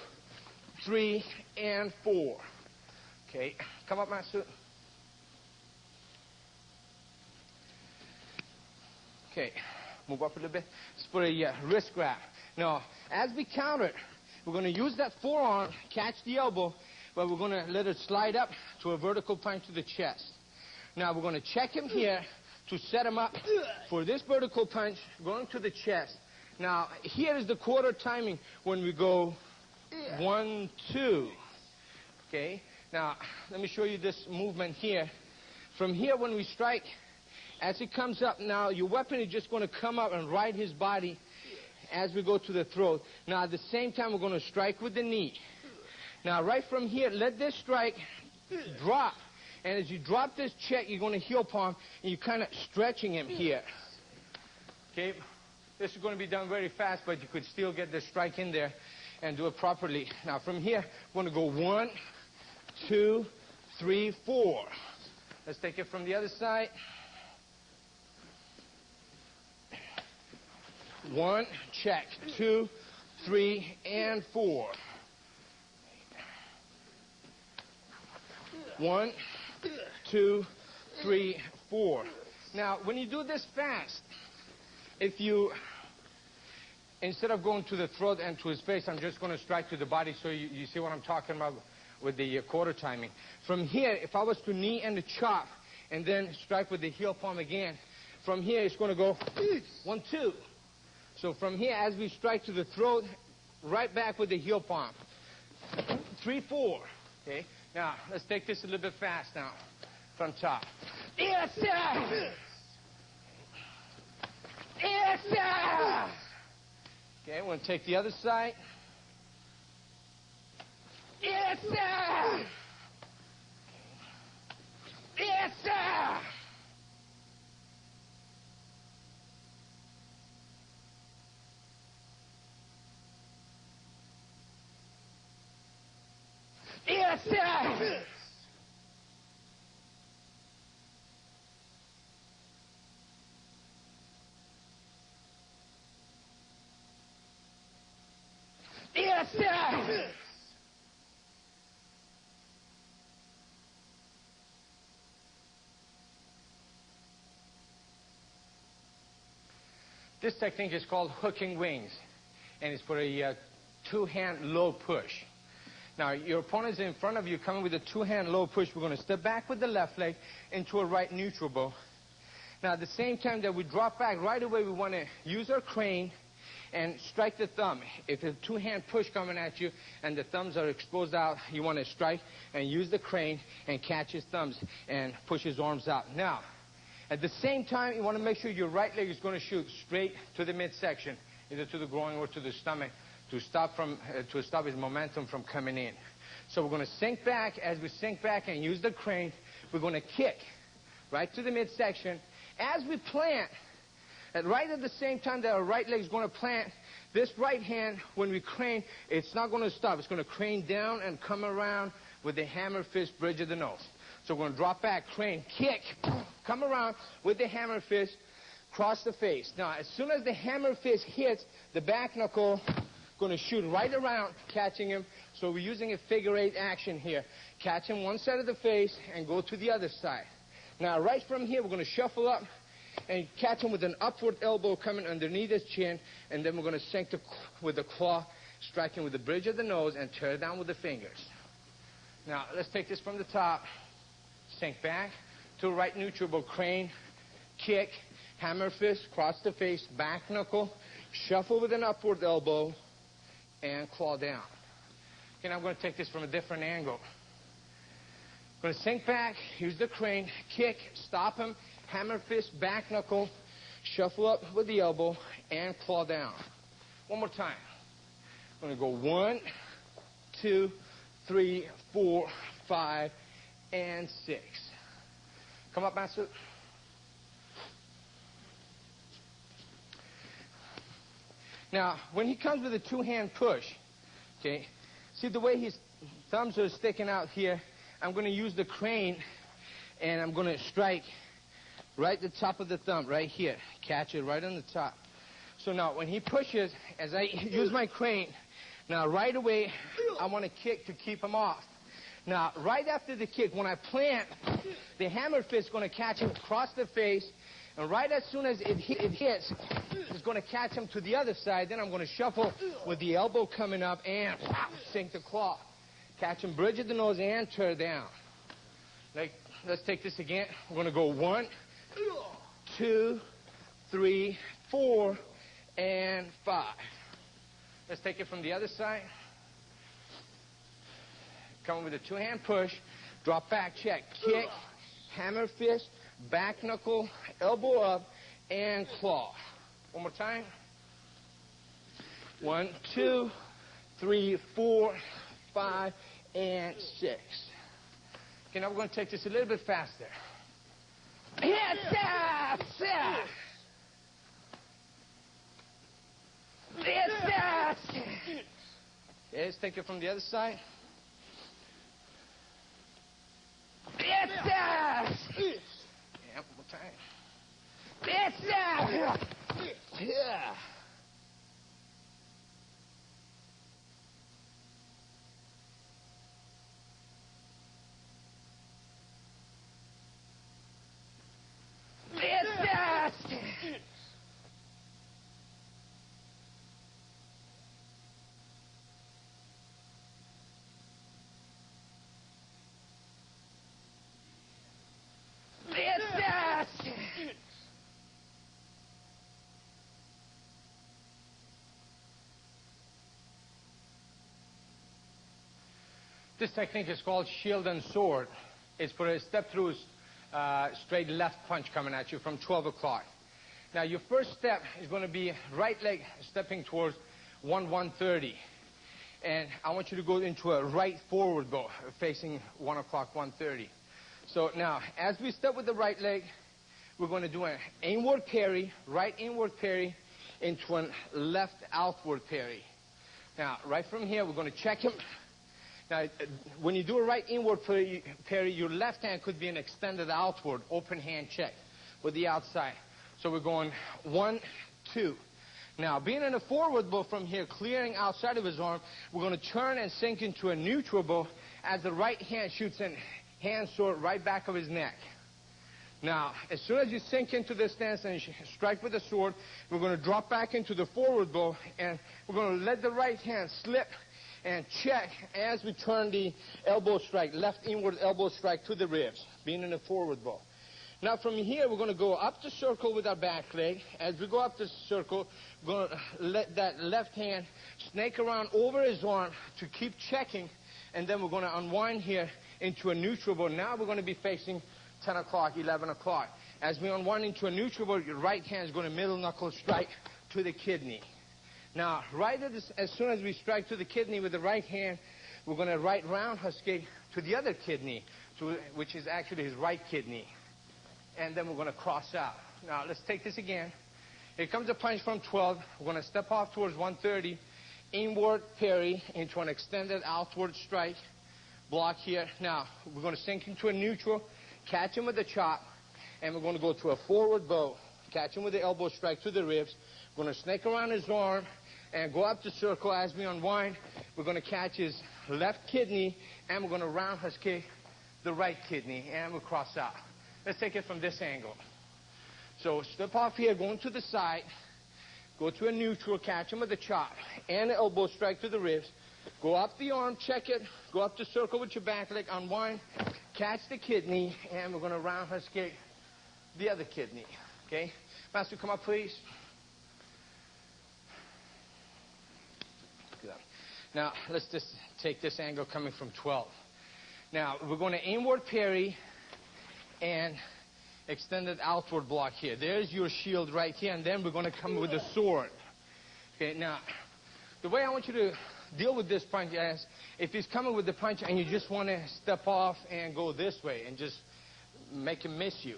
3, and 4. Okay, come up, Master. Okay, move up a little bit. Let's put a wrist grab. Now, as we counter, we're going to use that forearm, catch the elbow, but we're going to let it slide up to a vertical punch to the chest. Now, we're going to check him here to set him up for this vertical punch going to the chest. Now, here is the quarter timing when we go 1, 2. Okay? Now, let me show you this movement here. From here, when we strike, as it comes up, now your weapon is just going to come up and ride his body as we go to the throat. Now, at the same time, we're going to strike with the knee. Now, right from here, let this strike drop. And as you drop this check, you're going to heel palm, and you're kind of stretching him here. Okay? This is going to be done very fast, but you could still get the strike in there and do it properly. Now, from here, we're going to go 1, 2, 3, 4. Let's take it from the other side. 1, check. 2, 3, and 4. 1, 2, 3, 4. Now, when you do this fast, if you, instead of going to the throat and to his face, I'm just going to strike to the body so you see what I'm talking about with the quarter timing. From here, if I was to knee and the chop and then strike with the heel palm again, from here it's going to go 1, 2. So from here, as we strike to the throat, right back with the heel palm. 3, 4. Okay? Now, let's take this a little bit fast now. From top. Yes, sir! Yes, sir! Okay, we're going to take the other side. Yes, sir! Yes, sir! Yes, sir! Yes, sir! This technique is called hooking wings, and it's for a two-hand low push. Now, your opponent is in front of you coming with a two-hand low push. We're going to step back with the left leg into a right neutral bow. Now, at the same time that we drop back, right away we want to use our crane and strike the thumb. If it's a two-hand push coming at you and the thumbs are exposed out, you want to strike and use the crane and catch his thumbs and push his arms out. Now, at the same time, you want to make sure your right leg is going to shoot straight to the midsection, either to the groin or to the stomach, to stop his momentum from coming in. So we're going to sink back. As we sink back and use the crane, we're going to kick right to the midsection. As we plant, right at the same time that our right leg is going to plant, this right hand, when we crane, it's not going to stop. It's going to crane down and come around with the hammer fist bridge of the nose. So we're going to drop back, crane, kick, come around with the hammer fist, cross the face. Now, as soon as the hammer fist hits the back knuckle, going to shoot right around, catching him. So we're using a figure 8 action here. Catch him one side of the face and go to the other side. Now, right from here, we're going to shuffle up and catch him with an upward elbow coming underneath his chin, and then we're going to sink with the claw, striking with the bridge of the nose and tear down with the fingers. Now, let's take this from the top. Sink back to right neutral bow, crane, kick, hammer fist, cross the face, back knuckle, shuffle with an upward elbow, and claw down. Okay, now I'm going to take this from a different angle. I'm going to sink back, use the crane, kick, stop him, hammer fist, back knuckle, shuffle up with the elbow, and claw down. One more time. I'm going to go 1, 2, 3, 4, 5, and 6. Come up, Master. Now, when he comes with a two-hand push, okay, see the way his thumbs are sticking out here, I'm going to use the crane, and I'm going to strike right at the top of the thumb, right here. Catch it right on the top. So now, when he pushes, as I use my crane, now right away, I want to kick to keep him off. Now, right after the kick, when I plant, the hammer fist is going to catch him across the face, and right as soon as it hits, it's going to catch him to the other side. Then I'm going to shuffle with the elbow coming up and sink the claw. Catch him, bridge of the nose, and tear down. Let's take this again. We're going to go 1, 2, 3, 4, and 5. Let's take it from the other side. Come with a two-hand push, drop back, check, kick, hammer fist, back knuckle, elbow up, and claw. One more time. 1, 2, 3, 4, 5, and 6. Okay, now we're going to take this a little bit faster. Yes, sir! Sir! Yes, sir! Okay, let's take it from the other side. Yeah, one more time. Yeah. This technique is called shield and sword. It's for a step-through straight left punch coming at you from 12 o'clock. Now, your first step is going to be right leg stepping towards 130. And I want you to go into a right forward bow facing 1 o'clock, 130. So now, as we step with the right leg, we're going to do an inward parry, right inward parry, into a left outward parry. Now, right from here, we're going to check him. Now, when you do a right inward parry, your left hand could be an extended outward, open hand check with the outside. So we're going 1, 2. Now, being in a forward bow from here, clearing outside of his arm, we're going to turn and sink into a neutral bow as the right hand shoots in hand sword right back of his neck. Now, as soon as you sink into this stance and strike with the sword, we're going to drop back into the forward bow, and we're going to let the right hand slip and check as we turn the elbow strike, left inward elbow strike to the ribs, being in a forward bow. Now from here, we're going to go up the circle with our back leg. As we go up the circle, we're going to let that left hand snake around over his arm to keep checking, and then we're going to unwind here into a neutral bow. Now we're going to be facing 10 o'clock, 11 o'clock. As we unwind into a neutral bow, your right hand is going to middle knuckle strike to the kidney. Now, right as soon as we strike to the kidney with the right hand, we're going to right roundhouse kick to the other kidney, which is actually his right kidney. And then we're going to cross out. Now, let's take this again. Here comes a punch from 12. We're going to step off towards 130, inward parry into an extended outward strike, block here. Now, we're going to sink into a neutral, catch him with the chop, and we're going to go to a forward bow, catch him with the elbow strike to the ribs. We're going to snake around his arm and go up the circle. As we unwind, we're going to catch his left kidney, and we're going to roundhouse kick the right kidney, and we'll cross out. Let's take it from this angle. So step off here, going to the side, go to a neutral, catch him with the chop, and an elbow strike to the ribs. Go up the arm, check it, go up the circle with your back leg, unwind, catch the kidney, and we're going to roundhouse kick the other kidney. Okay? Master, come up, please. Good. Now, let's just take this angle coming from 12. Now, we're going to inward parry and extended outward block here. There's your shield right here, and then we're going to come with the sword. Okay, now, the way I want you to deal with this punch is, if he's coming with the punch and you just want to step off and go this way and just make him miss you.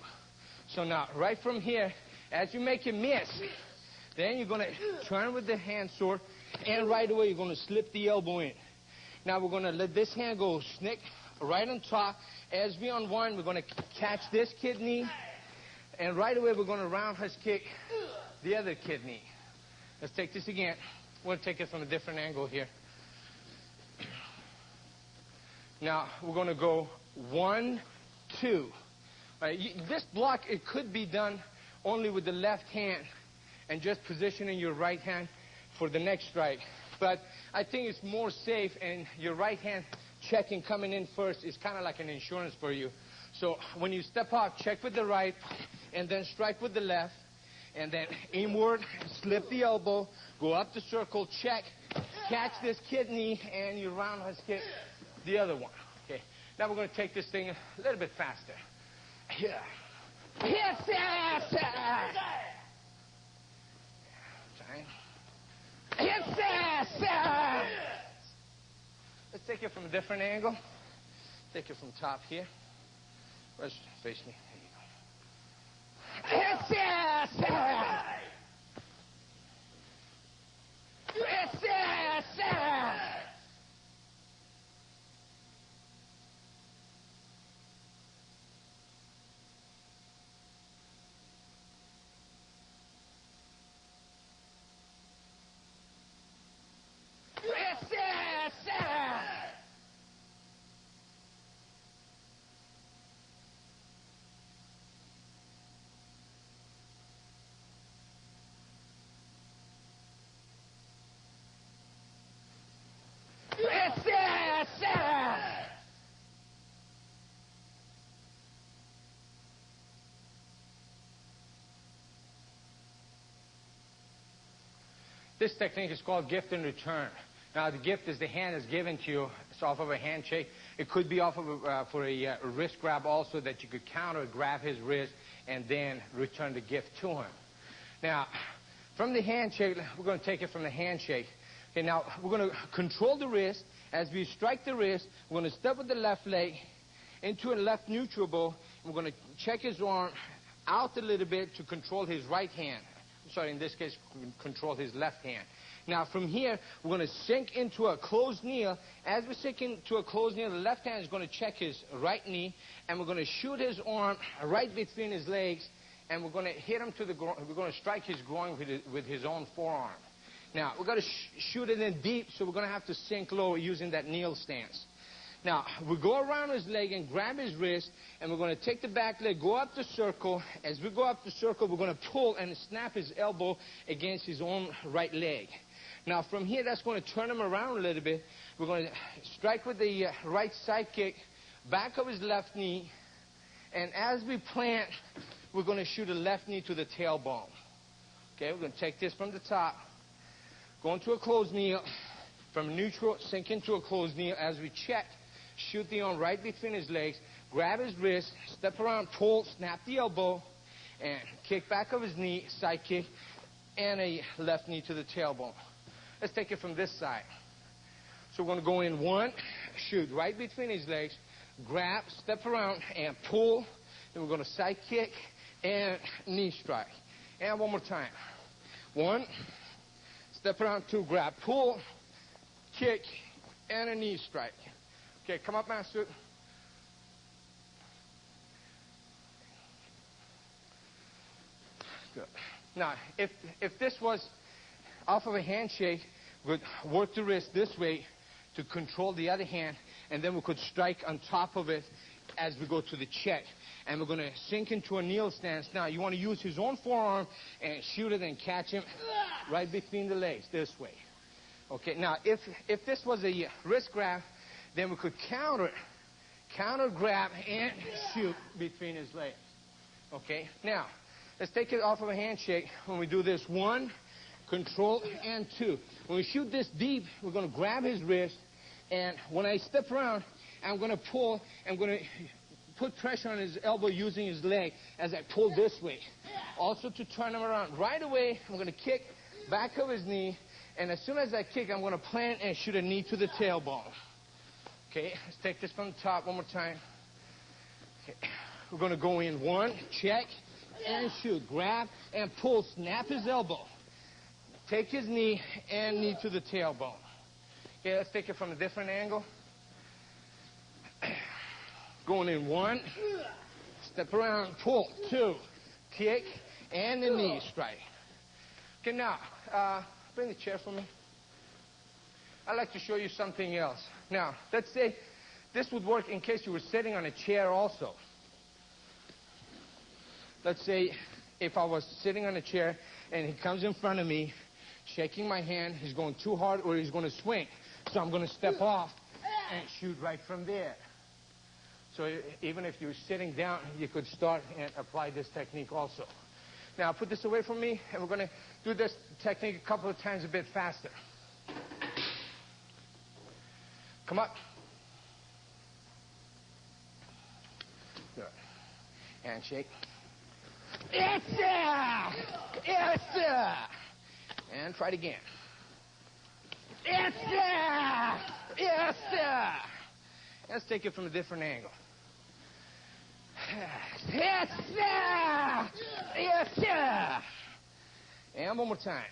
So now, right from here, as you make him miss, then you're going to turn with the hand sword, and right away you're going to slip the elbow in. Now we're going to let this hand go snick right on top. As we unwind, we're going to catch this kidney, and right away we're going to roundhouse kick the other kidney. Let's take this again. We'll take it from a different angle here. Now we're going to go 1, 2. Right, this block, it could be done only with the left hand and just positioning your right hand for the next strike. But I think it's more safe, and your right hand checking coming in first is kind of like an insurance for you. So when you step off, check with the right, and then strike with the left, and then inward, slip the elbow, go up the circle, check, catch this kidney, and you roundhouse kick the other one. Okay. Now we're going to take this thing a little bit faster. Yeah. Yes, yes, yes. Yes, yes, yes. Let's take it from a different angle. Take it from top here. Let's face me. There you go. Yes, yes, yes. Yes, yes, yes. This technique is called gift and return. Now, the gift is the hand is given to you. It's off of a handshake. It could be off of for a wrist grab also, that you could counter, grab his wrist, and then return the gift to him. Now, from the handshake, we're going to take it from the handshake. Okay, now, we're going to control the wrist. As we strike the wrist, we're going to step with the left leg into a left neutral bow. We're going to check his arm out a little bit to control his right hand. Sorry, in this case, control his left hand. Now, from here, we're going to sink into a closed kneel. As we sink into a closed kneel, the left hand is going to check his right knee, and we're going to shoot his arm right between his legs, and we're going to hit him to the groin. We're going to strike his groin with his own forearm. Now, we're going to shoot it in deep, so we're going to have to sink low using that kneel stance. Now, we go around his leg and grab his wrist, and we're going to take the back leg, go up the circle. As we go up the circle, we're going to pull and snap his elbow against his own right leg. Now, from here, that's going to turn him around a little bit. We're going to strike with the right side kick, back of his left knee, and as we plant, we're going to shoot a left knee to the tailbone. Okay, we're going to take this from the top, go into a closed kneel, from neutral, sink into a closed kneel. As we check, shoot the arm right between his legs, grab his wrist, step around, pull, snap the elbow, and kick back of his knee, side kick, and a left knee to the tailbone. Let's take it from this side. So we're going to go in one, shoot right between his legs, grab, step around, and pull. Then we're going to side kick and knee strike. And one more time. One, step around, two, grab, pull, kick, and a knee strike. Okay, come up, master. Good. Now, if this was off of a handshake, we'd work the wrist this way to control the other hand, and then we could strike on top of it as we go to the check. And we're going to sink into a kneel stance. Now, you want to use his own forearm and shoot it and catch him right between the legs this way. Okay, now, if this was a wrist grab, then we could counter grab, and shoot between his legs. Okay, now, let's take it off of a handshake. When we do this, one, control, and two. When we shoot this deep, we're going to grab his wrist, and when I step around, I'm going to pull. I'm going to put pressure on his elbow using his leg as I pull this way. Also to turn him around. Right away, I'm going to kick back of his knee, and as soon as I kick, I'm going to plant and shoot a knee to the tailbone. Okay, let's take this from the top one more time. Okay. We're going to go in one, check, and shoot. Grab and pull, snap his elbow. Take his knee and knee to the tailbone. Okay, let's take it from a different angle. Going in one, step around, pull, two, kick, and the knee strike. Okay, now, bring the chair for me. I'd like to show you something else. Now, let's say this would work in case you were sitting on a chair also. Let's say if I was sitting on a chair and he comes in front of me, shaking my hand, he's going too hard or he's going to swing. So I'm going to step off and shoot right from there. So even if you're sitting down, you could start and apply this technique also. Now, put this away from me, and we're going to do this technique a couple of times a bit faster. Come up. Good. Handshake. Yes, sir! Yes, sir! And try it again. Yes, sir! Yes, sir! Let's take it from a different angle. Yes, sir! Yes, sir! And one more time.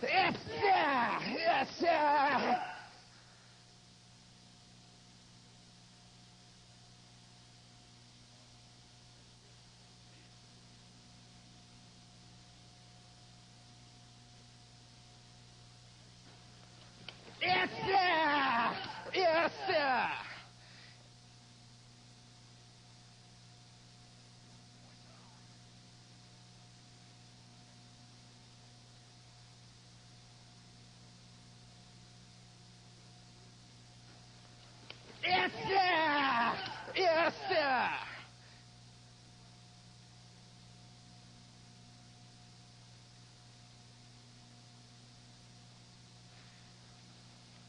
Yes, sir! Yes, sir! Yes, sir! Yes, sir!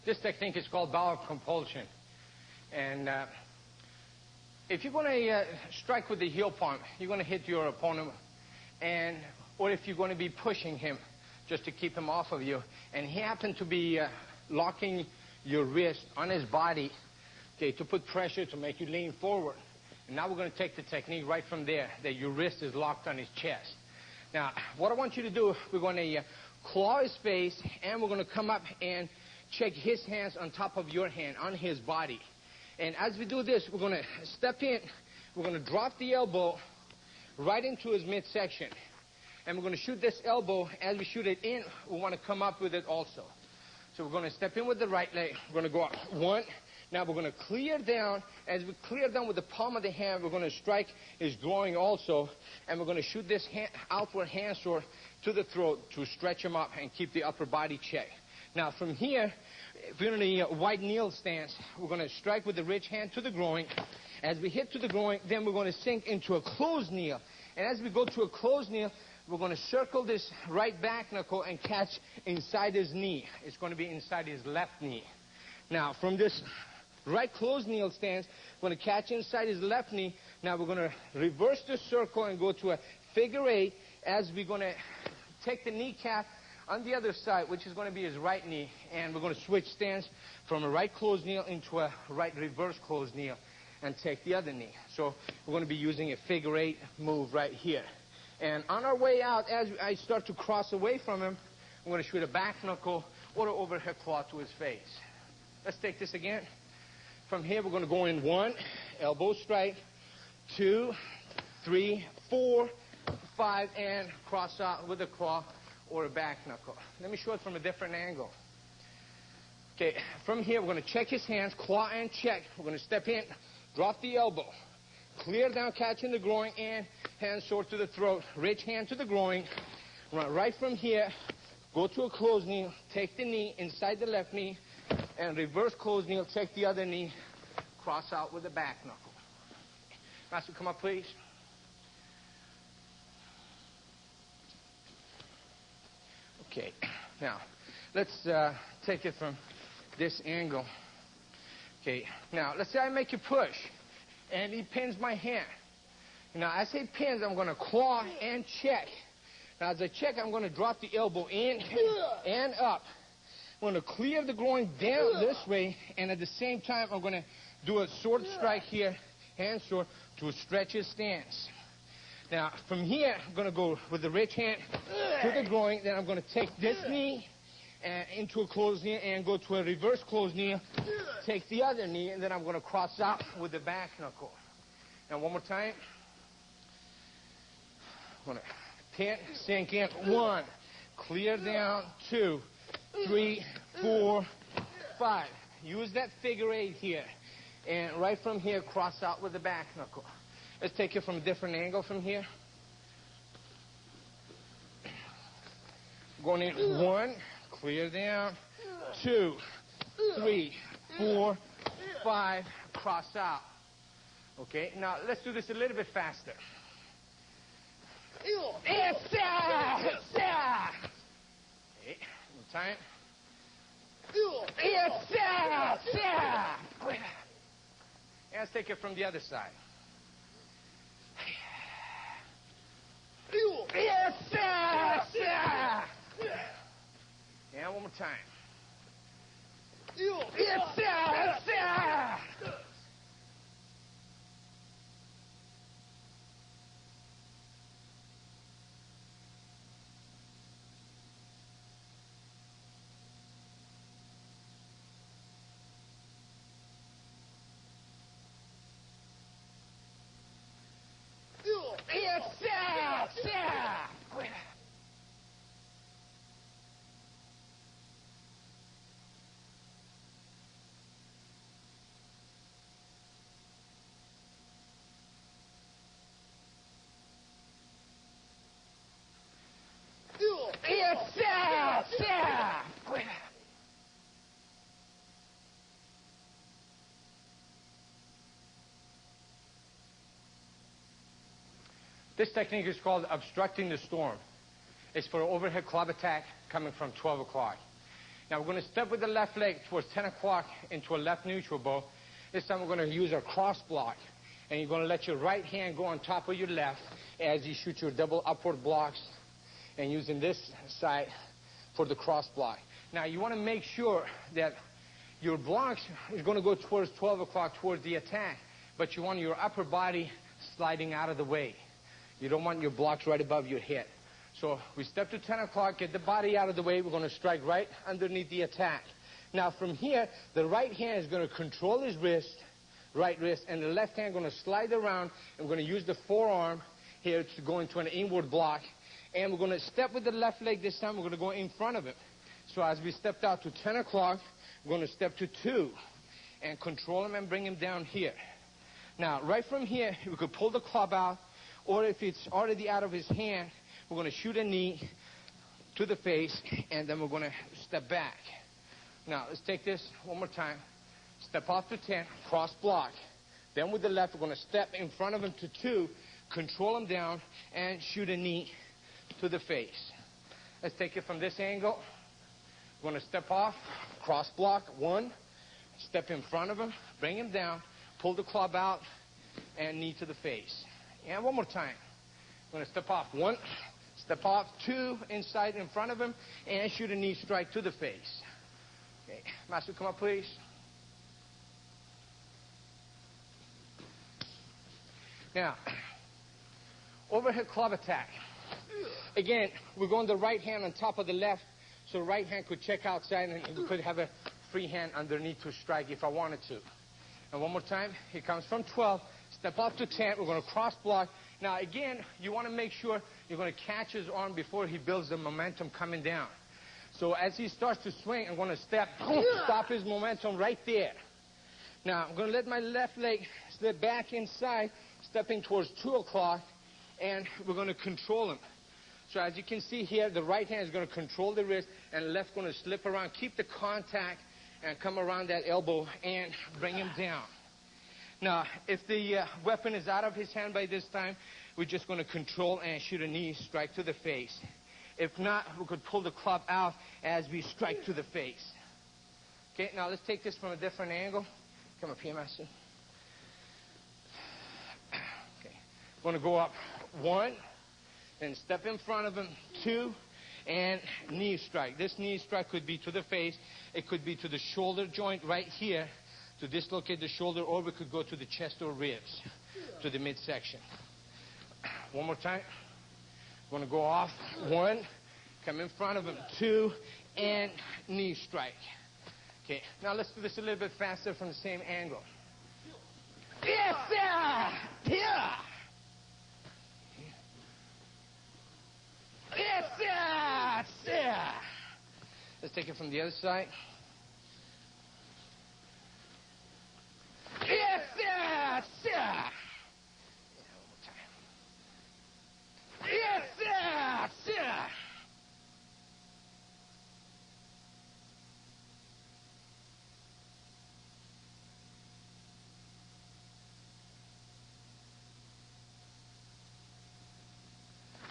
This technique is called bow compulsion. And if you're going to strike with the heel palm, you're going to hit your opponent, or if you're going to be pushing him just to keep him off of you, and he happened to be locking your wrist on his body, okay, to put pressure to make you lean forward. And now we're going to take the technique right from there, that your wrist is locked on his chest. Now, what I want you to do, we're going to claw his face, and we're going to come up and check his hands on top of your hand, on his body. And as we do this, we're going to step in, we're going to drop the elbow right into his midsection. And we're going to shoot this elbow. As we shoot it in, we want to come up with it also. So we're going to step in with the right leg. We're going to go up. One. Now we're going to clear down. As we clear down with the palm of the hand, we're going to strike his groin also. And we're going to shoot this outward hand sword to the throat to stretch him up and keep the upper body checked. Now from here, if we're in a wide kneel stance, we're going to strike with the rich hand to the groin. As we hit to the groin, then we're going to sink into a closed kneel. And as we go to a closed kneel, we're going to circle this right back knuckle and catch inside his knee. It's going to be inside his left knee. Now, from this right closed kneel stance, we're going to catch inside his left knee. Now, we're going to reverse the circle and go to a figure eight as we're going to take the kneecap on the other side, which is going to be his right knee. And we're going to switch stance from a right closed kneel into a right reverse closed kneel and take the other knee. So we're going to be using a figure eight move right here. And on our way out, as I start to cross away from him, I'm going to shoot a back knuckle or an overhead claw to his face. Let's take this again. From here, we're going to go in 1, elbow strike, 2, 3, 4, 5, and cross out with a claw or a back knuckle. Let me show it from a different angle. Okay, from here, we're going to check his hands, claw and check. We're going to step in, drop the elbow, clear down, catching the groin, and hand sword to the throat, rich hand to the groin. Run right from here, go to a closed knee, take the knee inside the left knee, and reverse closed knee, take the other knee, cross out with the back knuckle. Master, come up, please. Okay, now, let's take it from this angle. Okay, now, let's say I make a push, and he pins my hand. Now, as I pins, I'm going to claw and check. Now, as I check, I'm going to drop the elbow in and up. I'm going to clear the groin down this way, and at the same time, I'm going to do a sword strike here, hand sword, to stretch his stance. Now, from here, I'm going to go with the rich hand to the groin. Then I'm going to take this knee into a closed knee and go to a reverse closed knee. Take the other knee, and then I'm going to cross out with the back knuckle. Now, one more time. I'm going to pin, sink in. 1, clear down. 2, 3, 4, 5. Use that figure eight here. And right from here, cross out with the back knuckle. Let's take it from a different angle from here. Going in 1, clear down. 2, 3, 4, 5, cross out. Okay, now let's do this a little bit faster. Okay, one time. And let's take it from the other side. And one more time. This technique is called obstructing the storm. It's for an overhead club attack coming from 12 o'clock. Now we're going to step with the left leg towards 10 o'clock into a left neutral bow. This time we're going to use our cross block. And you're going to let your right hand go on top of your left as you shoot your double upward blocks and using this side for the cross block. Now you want to make sure that your blocks is going to go towards 12 o'clock towards the attack, but you want your upper body sliding out of the way. You don't want your blocks right above your head. So we step to 10 o'clock, get the body out of the way. We're going to strike right underneath the attack. Now from here, the right hand is going to control his wrist, right wrist, and the left hand going to slide around. And we're going to use the forearm here to go into an inward block. And we're going to step with the left leg this time. We're going to go in front of him. So as we stepped out to 10 o'clock, we're going to step to 2 and control him and bring him down here. Now, right from here, we could pull the club out, or if it's already out of his hand, we're going to shoot a knee to the face, and then we're going to step back. Now, let's take this one more time. Step off to 10, cross block. Then with the left, we're going to step in front of him to 2, control him down, and shoot a knee to the face. Let's take it from this angle. We're going to step off, cross block, 1, step in front of him, bring him down, pull the club out, and knee to the face. And one more time. We're going to step off, 1, step off, 2, inside in front of him, and shoot a knee strike to the face. Okay, Master, come up, please. Now, overhead club attack. Again, we're going the right hand on top of the left, so the right hand could check outside, and we could have a free hand underneath to strike if I wanted to. And one more time, he comes from 12, step up to 10, we're going to cross block. Now again, you want to make sure you're going to catch his arm before he builds the momentum coming down. So as he starts to swing, I'm going to stop his momentum right there. Now I'm going to let my left leg slip back inside, stepping towards 2 o'clock, and we're going to control him. So as you can see here, the right hand is going to control the wrist, and the left going to slip around, keep the contact, and come around that elbow and bring him down. Now, if the weapon is out of his hand by this time, we're just going to control and shoot a knee strike to the face. If not, we could pull the club out as we strike to the face. Okay, now let's take this from a different angle. Come up here, Master. Okay, going to go up 1, then step in front of him, 2, and knee strike. This knee strike could be to the face. It could be to the shoulder joint right here to dislocate the shoulder, or we could go to the chest or ribs, to the midsection. One more time. We're going to go off. 1, come in front of him, 2, and knee strike. Okay, now let's do this a little bit faster from the same angle. Yes, sir! Yeah! Yes, sir! Sir! Let's take it from the other side. Yes, sir! Sir! Yeah, one more time. Yes, sir! Sir!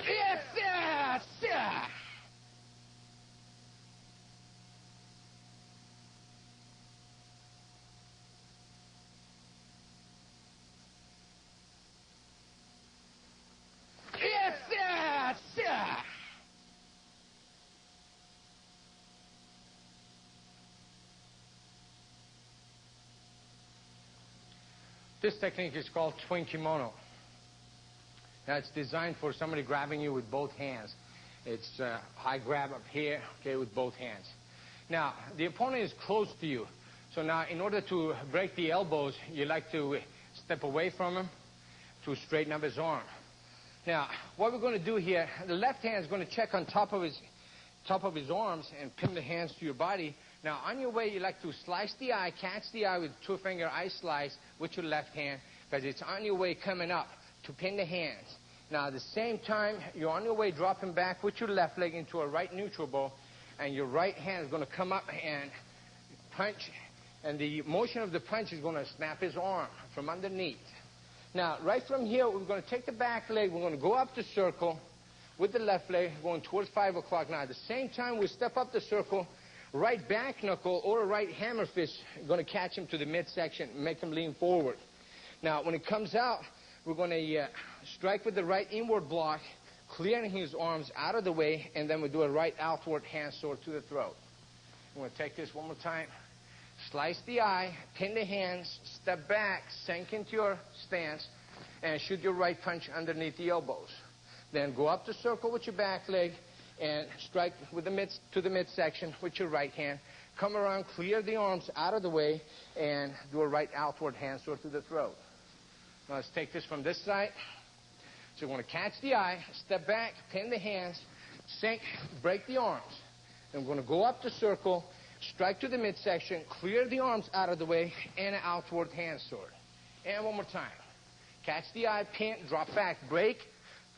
Yes, sir! Sir! Yes, sir! Sir! This technique is called twin kimono. Now, it's designed for somebody grabbing you with both hands. It's high grab up here, okay, with both hands. Now, the opponent is close to you. So now, in order to break the elbows, you like to step away from him to straighten up his arm. Now, what we're going to do here, the left hand is going to check on top of his arms and pin the hands to your body. Now, on your way, you like to slice the eye, catch the eye with 2-finger eye slice with your left hand, because it's on your way coming up to pin the hands. Now, at the same time, you're on your way dropping back with your left leg into a right neutral bow, and your right hand is going to come up and punch, and the motion of the punch is going to snap his arm from underneath. Now, right from here, we're going to take the back leg, we're going to go up the circle with the left leg, going towards 5 o'clock. Now, at the same time we step up the circle, right back knuckle or a right hammer fist going to catch him to the midsection and make him lean forward. Now, when it comes out, we're going to strike with the right inward block, clearing his arms out of the way, and then we do a right outward hand sword to the throat. I'm going to take this one more time. Slice the eye, pin the hands, step back, sink into your stance, and shoot your right punch underneath the elbows. Then go up the circle with your back leg and strike with to the midsection with your right hand. Come around, clear the arms out of the way, and do a right outward hand sword to the throat. Now let's take this from this side. So we're going to catch the eye, step back, pin the hands, sink, break the arms. Then we're going to go up the circle, strike to the midsection, clear the arms out of the way, and an outward hand sword. And one more time. Catch the eye, pin, drop back, break,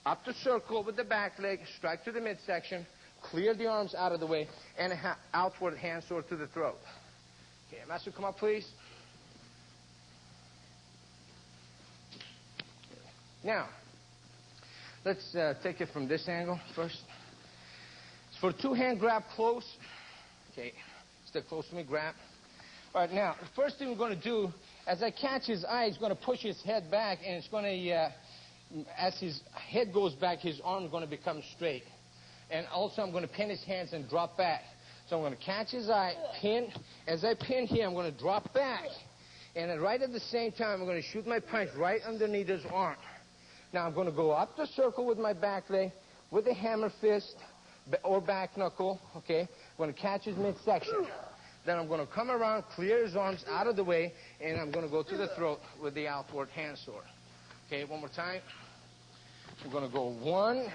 up the circle with the back leg, strike to the midsection, clear the arms out of the way, and an outward hand sword to the throat. Okay, Master, come up, please. Now, let's take it from this angle first. It's for two-hand grab close. Okay, stay close to me, grab. All right, now, the first thing we're going to do, as I catch his eye, he's going to push his head back, and it's going to, as his head goes back, his arm is going to become straight. And also, I'm going to pin his hands and drop back. So I'm going to catch his eye, pin. As I pin here, I'm going to drop back. And then right at the same time, I'm going to shoot my punch right underneath his arm. Now, I'm going to go up the circle with my back leg, with a hammer fist or back knuckle, okay? I'm going to catch his midsection. Then I'm going to come around, clear his arms out of the way, and I'm going to go to the throat with the outward hand sword. Okay, one more time. We're going to go 1,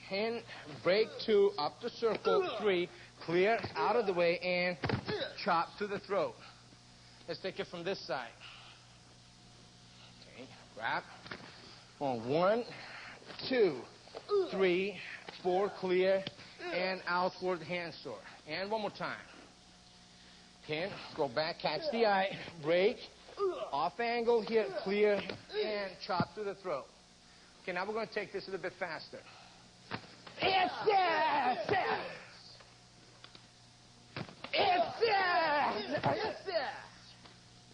pin, break 2, up the circle, 3, clear out of the way, and chop to the throat. Let's take it from this side. Okay, grab. 1, 2, 3, 4, clear, and outward hand sword. And one more time. Pin, go back, catch the eye, break, off angle here, clear, and chop to the throat. Okay, now we're going to take this a little bit faster. It's yes! It's yes! It's yes!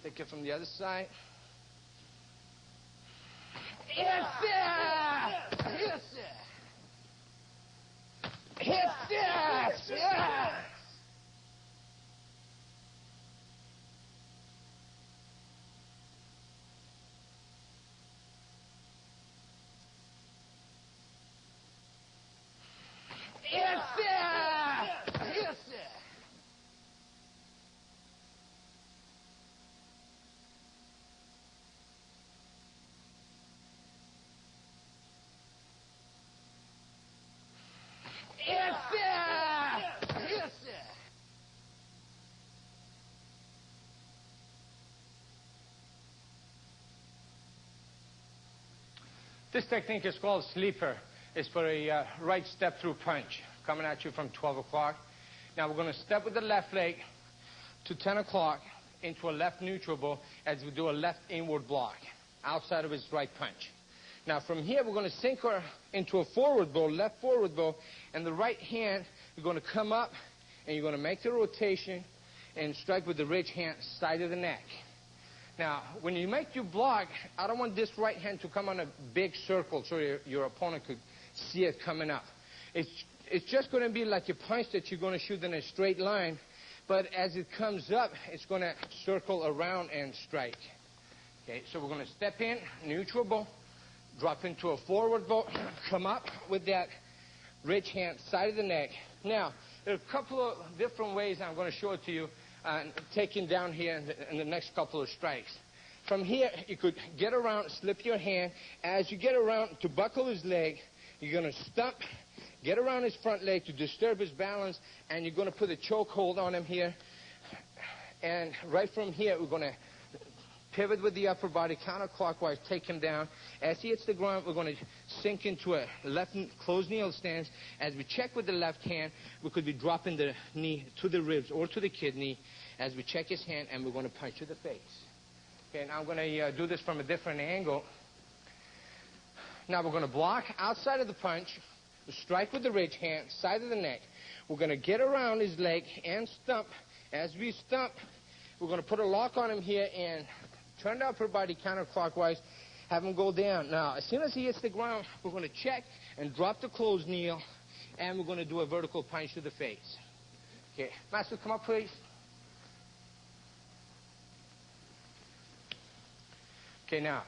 Take it from the other side. It's yes! It's yes! It's yes! Yes! This technique is called sleeper. It's for a right step through punch coming at you from 12 o'clock. Now we're going to step with the left leg to 10 o'clock into a left neutral bow as we do a left inward block outside of his right punch. Now from here we're going to sink her into a forward bow, left forward bow, and the right hand you're going to come up and you're going to make the rotation and strike with the ridge hand side of the neck. Now, when you make your block, I don't want this right hand to come on a big circle so your opponent could see it coming up. It's just going to be like a punch that you're going to shoot in a straight line, but as it comes up, it's going to circle around and strike. Okay, so we're going to step in, neutral bow, drop into a forward bow, come up with that ridge hand, side of the neck. Now, there are a couple of different ways I'm going to show it to you. Taking down here in the next couple of strikes. From here, you could get around, slip your hand. As you get around to buckle his leg, you're going to stump, get around his front leg to disturb his balance, and you're going to put a choke hold on him here. And right from here, we're going to pivot with the upper body, counterclockwise, take him down. As he hits the ground, we're going to sink into a left closed kneel stance. As we check with the left hand, we could be dropping the knee to the ribs or to the kidney as we check his hand, and we're going to punch to the face. Okay, now I'm going to do this from a different angle. Now we're going to block outside of the punch, strike with the ridge hand, side of the neck. we're going to get around his leg and stump. As we stump, we're going to put a lock on him here and turn the upper body counterclockwise, have him go down. Now, as soon as he hits the ground, we're going to check and drop the closed kneel, and we're going to do a vertical punch to the face. Okay, Master, come up, please. Okay, now,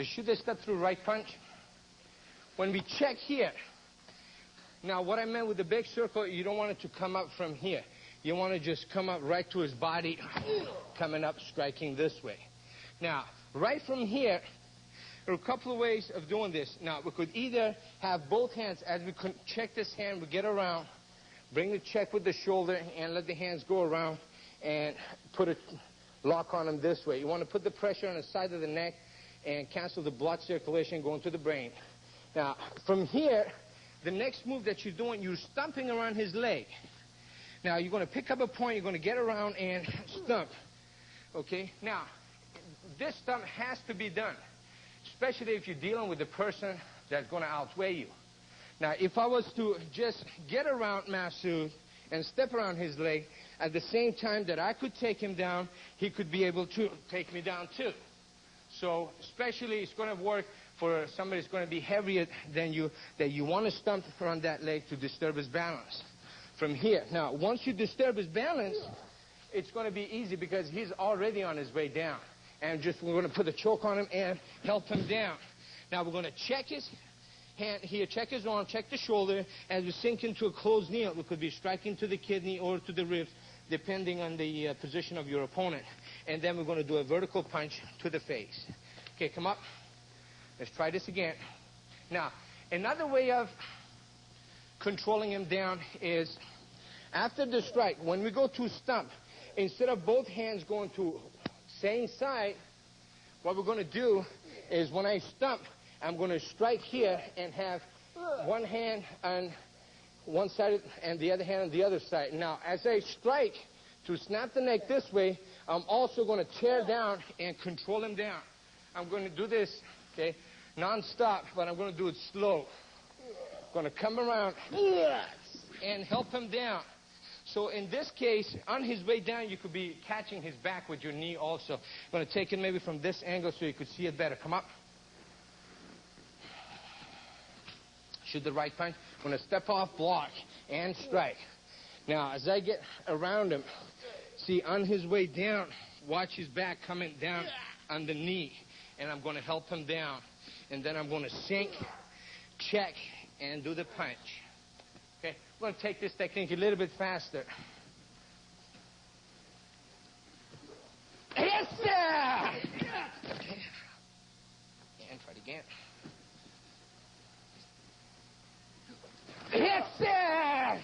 shoot this step through right punch. When we check here, now what I meant with the big circle, you don't want it to come up from here. You want to just come up right to his body, coming up, striking this way. Now, right from here, there are a couple of ways of doing this. Now, we could either have both hands, as we check this hand, we get around, bring the check with the shoulder, and let the hands go around, and put a lock on them this way. You want to put the pressure on the side of the neck and cancel the blood circulation going to the brain. Now, from here, the next move that you're doing, you're stumping around his leg. Now, you're going to pick up a point, you're going to get around and stump. Okay? Now, this stump has to be done, especially if you're dealing with a person that's going to outweigh you. Now, if I was to just get around Masood and step around his leg, at the same time that I could take him down, he could be able to take me down too. So, especially it's going to work for somebody who's going to be heavier than you, that you want to stump around that leg to disturb his balance. From here. Now, once you disturb his balance, it's going to be easy because he's already on his way down. And we're going to put a choke on him and help him down. Now, we're going to check his hand here, check his arm, check the shoulder. As we sink into a closed kneel, we could be striking to the kidney or to the ribs, depending on the position of your opponent. And then we're going to do a vertical punch to the face. Okay, come up. Let's try this again. Now, another way of controlling him down is after the strike, when we go to stump, instead of both hands going to same side, what we're going to do is when I stump, I'm going to strike here and have one hand on one side and the other hand on the other side. Now, as I strike to snap the neck this way, I'm also going to tear down and control him down. I'm going to do this, okay, non-stop, but I'm going to do it slow. Going to come around and help him down. So in this case, on his way down, you could be catching his back with your knee also. I'm going to take it maybe from this angle so you could see it better. Come up. Shoot the right punch. I'm going to step off, block, and strike. Now, as I get around him, see, on his way down, watch his back coming down on the knee. And I'm going to help him down. And then I'm going to sink, check, and do the punch. Okay, we're going to take this technique a little bit faster. Yes, sir! Okay. And try it again. Yes, sir!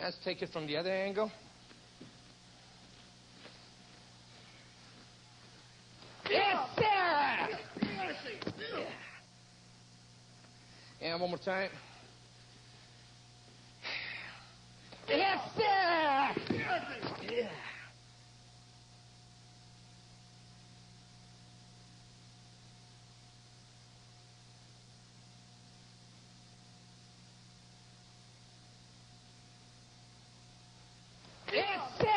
Let's take it from the other angle. Yes, sir! And one more time. Yes, sir! Yeah. Yes, sir!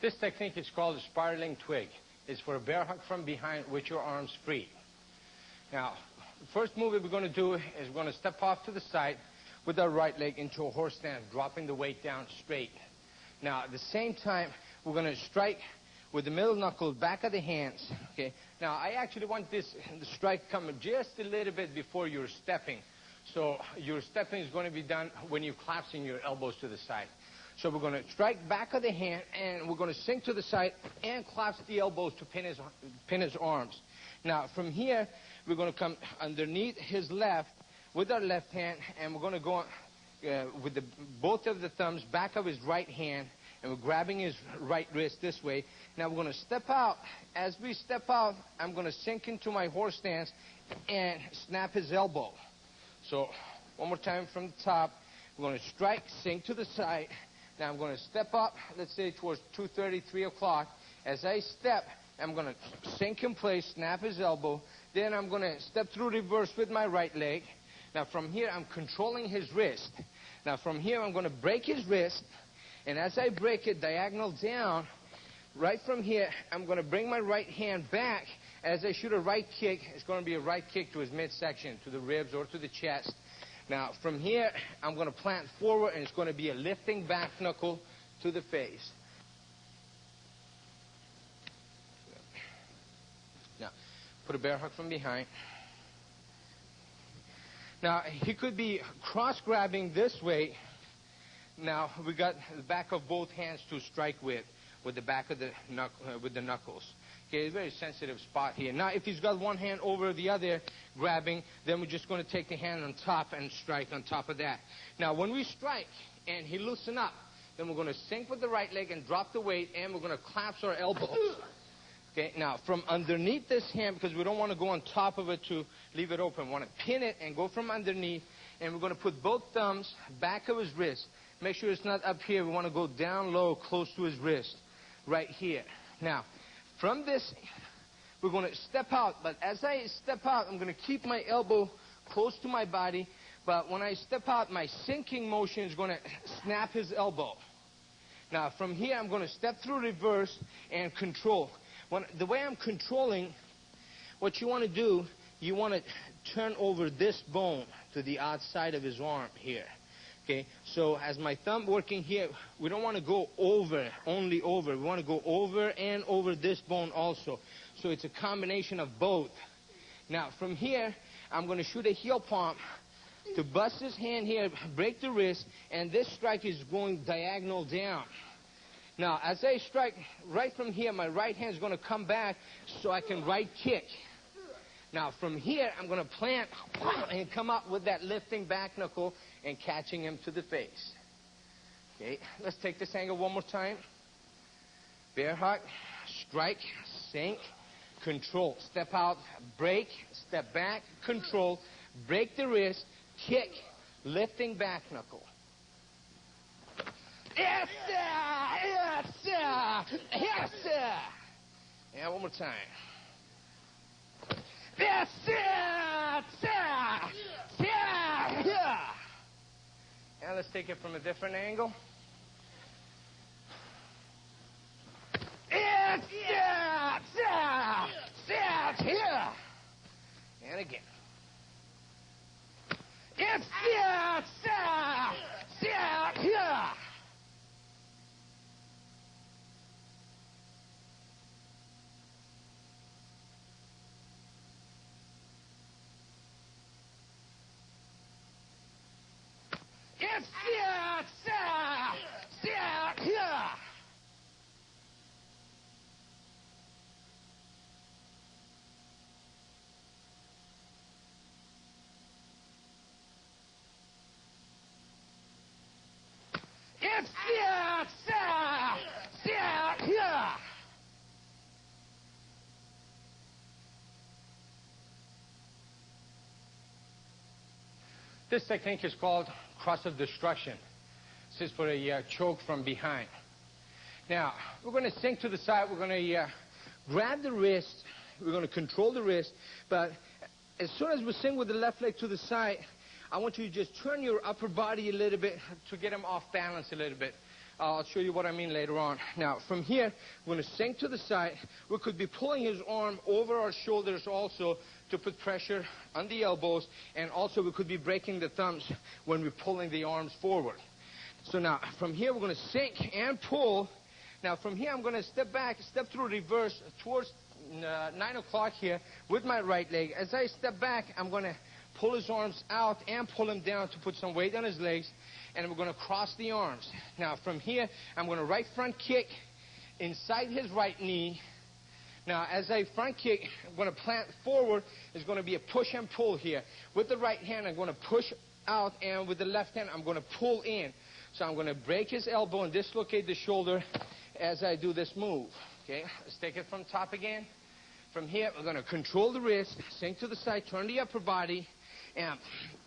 This technique is called a spiraling twig. It's for a bear hug from behind with your arms free. Now, the first move we're going to do is we're going to step off to the side with our right leg into a horse stance, dropping the weight down straight. Now, at the same time, we're going to strike with the middle knuckle back of the hands. Okay. Now, I actually want the strike coming just a little bit before you're stepping. So your stepping is going to be done when you're collapsing your elbows to the side. So we're going to strike back of the hand, and we're going to sink to the side and collapse the elbows to pin his arms. Now, from here, we're going to come underneath his left with our left hand, and we're going to go with both of the thumbs back of his right hand, and we're grabbing his right wrist this way. Now we're going to step out. As we step out, I'm going to sink into my horse stance and snap his elbow. So one more time from the top. We're going to strike, sink to the side. Now I'm going to step up, let's say towards 2:30, 3 o'clock. As I step, I'm going to sink in place, snap his elbow. Then I'm going to step through reverse with my right leg. Now from here, I'm controlling his wrist. Now from here, I'm going to break his wrist. And as I break it diagonal down, right from here, I'm going to bring my right hand back. As I shoot a right kick, it's going to be a right kick to his midsection, to the ribs or to the chest. Now, from here, I'm going to plant forward, and it's going to be a lifting back knuckle to the face. Now, put a bear hug from behind. Now, he could be cross-grabbing this way. Now, we got the back of both hands to strike with the back of the knuckles. Okay, it's a very sensitive spot here. Now, if he's got one hand over the other grabbing, then we're just going to take the hand on top and strike on top of that. Now, when we strike and he loosen up, then we're going to sink with the right leg and drop the weight, and we're going to collapse our elbows. Okay, now, from underneath this hand, because we don't want to go on top of it to leave it open, we want to pin it and go from underneath, and we're going to put both thumbs back of his wrist. Make sure it's not up here. We want to go down low, close to his wrist, right here. Now, from this, we're going to step out. But as I step out, I'm going to keep my elbow close to my body. But when I step out, my sinking motion is going to snap his elbow. Now, from here, I'm going to step through reverse and control. The way I'm controlling, what you want to do, you want to turn over this bone to the outside of his arm here. Okay, so as my thumb working here, we don't want to go over, only over. We want to go over and over this bone also. So it's a combination of both. Now, from here, I'm going to shoot a heel palm to bust his hand here, break the wrist, and this strike is going diagonal down. Now, as I strike right from here, my right hand is going to come back so I can right kick. Now, from here, I'm going to plant and come up with that lifting back knuckle and catching him to the face. Okay, let's take this angle one more time. Bear hug, strike, sink, control. Step out, break, step back, control, break the wrist, kick, lifting back knuckle. Yes, sir! Yes, sir! Yes, sir! Yeah, one more time. Yes, sir! Sir! Sir! Yeah! Now let's take it from a different angle. Yes, sir! Sir! Sir! Here! And again. Yes, sir! Sir! Sir! Here! Yes, sir! Sir! Sir! Here! Yes, sir! Sir! Sir! Here! This technique is called cross of destruction. This is for a choke from behind. Now, we're going to sink to the side. We're going to grab the wrist. We're going to control the wrist. But as soon as we sink with the left leg to the side, I want you to just turn your upper body a little bit to get him off balance a little bit. I'll show you what I mean later on. Now, from here, we're going to sink to the side. We could be pulling his arm over our shoulders also to put pressure on the elbows, and also we could be breaking the thumbs when we're pulling the arms forward. So now, from here, we're going to sink and pull. Now, from here, I'm going to step back, step through reverse towards 9 o'clock here with my right leg. As I step back, I'm going to pull his arms out and pull him down to put some weight on his legs, and we're going to cross the arms. Now, from here, I'm going to right front kick inside his right knee. Now, as I front kick, I'm going to plant forward. It's going to be a push and pull here. With the right hand, I'm going to push out, and with the left hand, I'm going to pull in. So I'm going to break his elbow and dislocate the shoulder as I do this move. Okay, let's take it from top again. From here, we're going to control the wrist, sink to the side, turn the upper body, and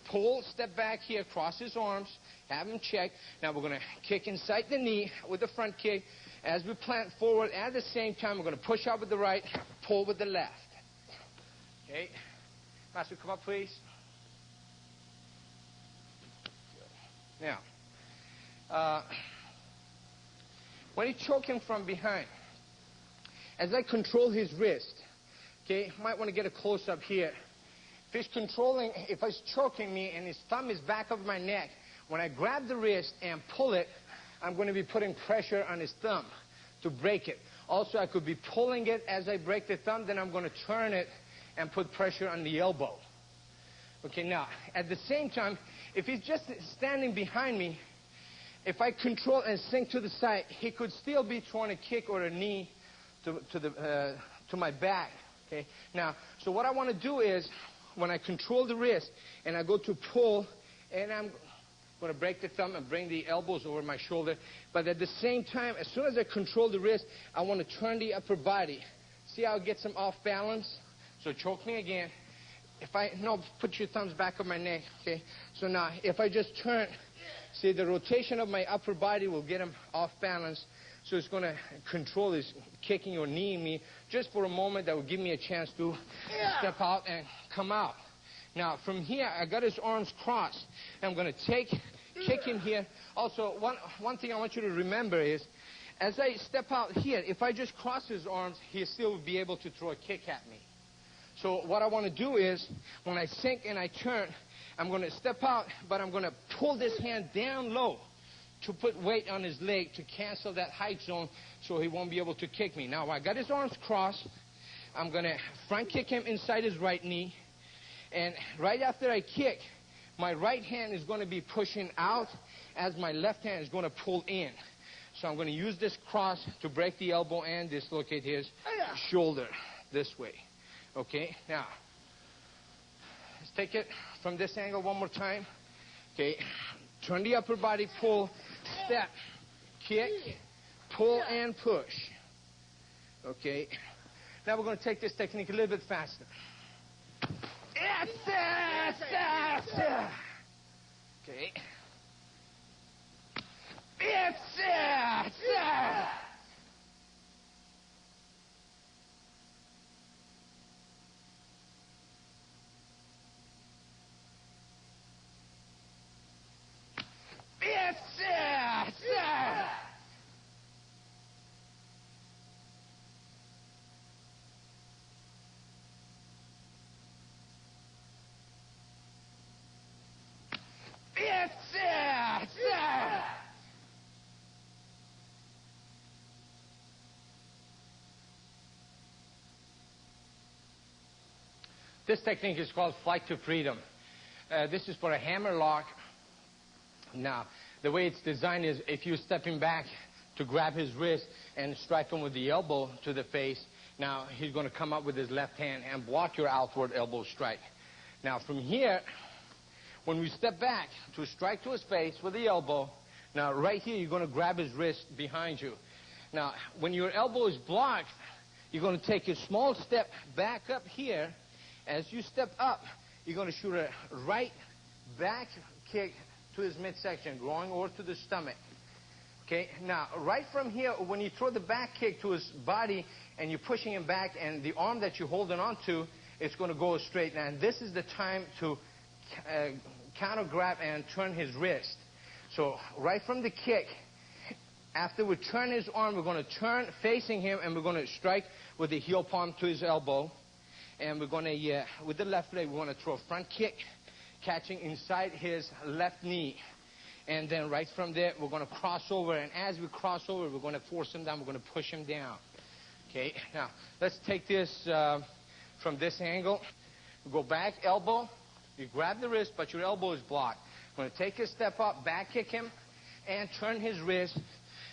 pull, step back here, cross his arms, have him check. Now we're going to kick inside the knee with the front kick. As we plant forward, at the same time, we're going to push out with the right, pull with the left. Okay, Master, come up, please. Now, when he's choking from behind, as I control his wrist, okay, might want to get a close-up here. If he's choking me and his thumb is back of my neck, when I grab the wrist and pull it, I'm going to be putting pressure on his thumb to break it. Also, I could be pulling it as I break the thumb, then I'm going to turn it and put pressure on the elbow. Okay, now, at the same time, if he's just standing behind me, if I control and sink to the side, he could still be throwing a kick or a knee to my back. Okay, now, so what I want to do is, when I control the wrist and I go to pull, and I'm going to break the thumb and bring the elbows over my shoulder, but at the same time, as soon as I control the wrist, I want to turn the upper body. See how it gets him off balance? So choke me again. Put your thumbs back of my neck, okay? So now, if I just turn, see, the rotation of my upper body will get him off balance, so it's going to control his kicking or kneeing me just for a moment. That will give me a chance to step out and come out. Now, from here, I got his arms crossed. I'm going to kick him here. Also, one thing I want you to remember is, as I step out here, if I just cross his arms, he still will be able to throw a kick at me. So what I want to do is, when I sink and I turn, I'm going to step out, but I'm going to pull this hand down low to put weight on his leg to cancel that height zone so he won't be able to kick me. Now, I got his arms crossed. I'm going to front kick him inside his right knee. And right after I kick, my right hand is going to be pushing out as my left hand is going to pull in. So I'm going to use this cross to break the elbow and dislocate his shoulder this way. Okay, now, let's take it from this angle one more time. Okay, turn the upper body, pull, step, kick, pull, and push. Okay, now we're going to take this technique a little bit faster. Okay. This technique is called flight to freedom. This is for a hammer lock. Now, the way it's designed is if you're stepping back to grab his wrist and strike him with the elbow to the face, now he's going to come up with his left hand and block your outward elbow strike. Now, from here, when we step back to strike to his face with the elbow, now right here you're going to grab his wrist behind you. Now, when your elbow is blocked, you're going to take a small step back up here. As you step up, you're going to shoot a right back kick to his midsection, going over to the stomach. Okay, now, right from here, when you throw the back kick to his body and you're pushing him back, and the arm that you're holding on to, it's going to go straight. And this is the time to counter grab and turn his wrist. So, right from the kick, after we turn his arm, we're going to turn facing him, and we're going to strike with the heel palm to his elbow. And we're going to, with the left leg, we're going to throw a front kick, catching inside his left knee. And then right from there, we're going to cross over. And as we cross over, we're going to force him down. We're going to push him down. Okay, now, let's take this from this angle. We go back, elbow. You grab the wrist, but your elbow is blocked. I'm going to take a step up, back kick him, and turn his wrist.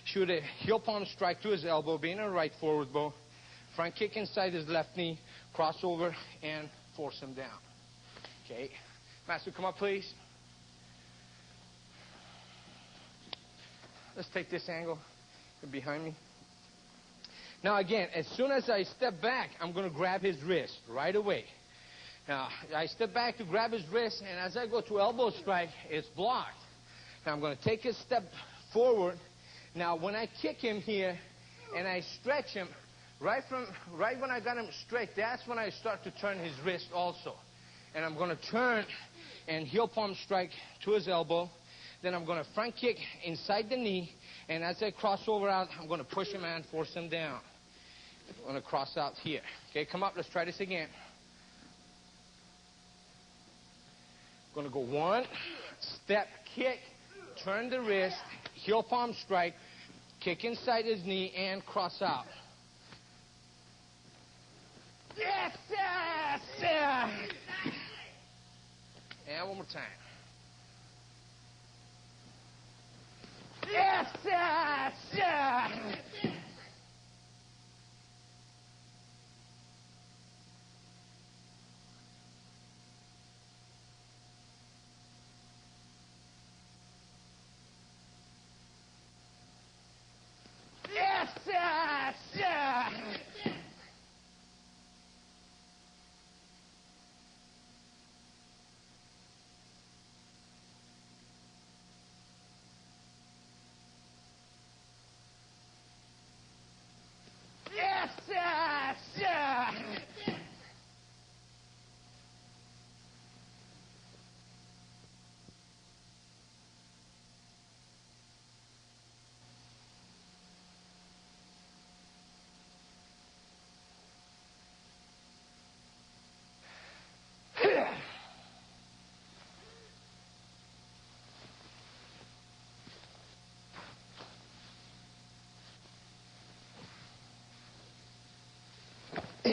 Shoot a heel palm strike to his elbow, being a right forward bow. Front kick inside his left knee. Cross over and force him down. Okay. Master, come up, please. let's take this angle behind me. Now again, as soon as I step back, I'm going to grab his wrist right away. Now, I step back to grab his wrist, and as I go to elbow strike, it's blocked. Now I'm going to take a step forward. Now when I kick him here and I stretch him, right when I got him straight, that's when I start to turn his wrist also. And I'm going to turn and heel palm strike to his elbow. Then I'm going to front kick inside the knee, and as I cross over out, I'm going to push him and force him down. I'm going to cross out here. Okay, come up. Let's try this again. Going to go one, step, kick, turn the wrist, heel palm strike, kick inside his knee, and cross out. Yes, yes, yes. And one more time. Yes, yes, yes. Yes, yes, yes. Yes, yes, yes.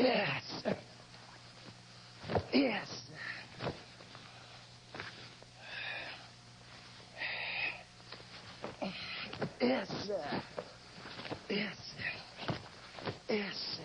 Yes. Yes. Yes. Yes. Yes.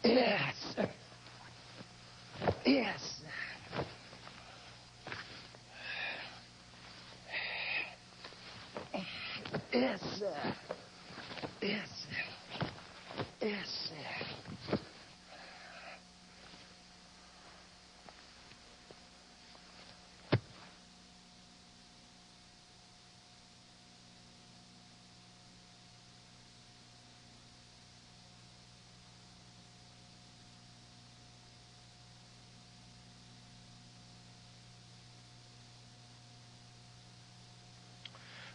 Yes. Yes. Yes. Yes. Yes.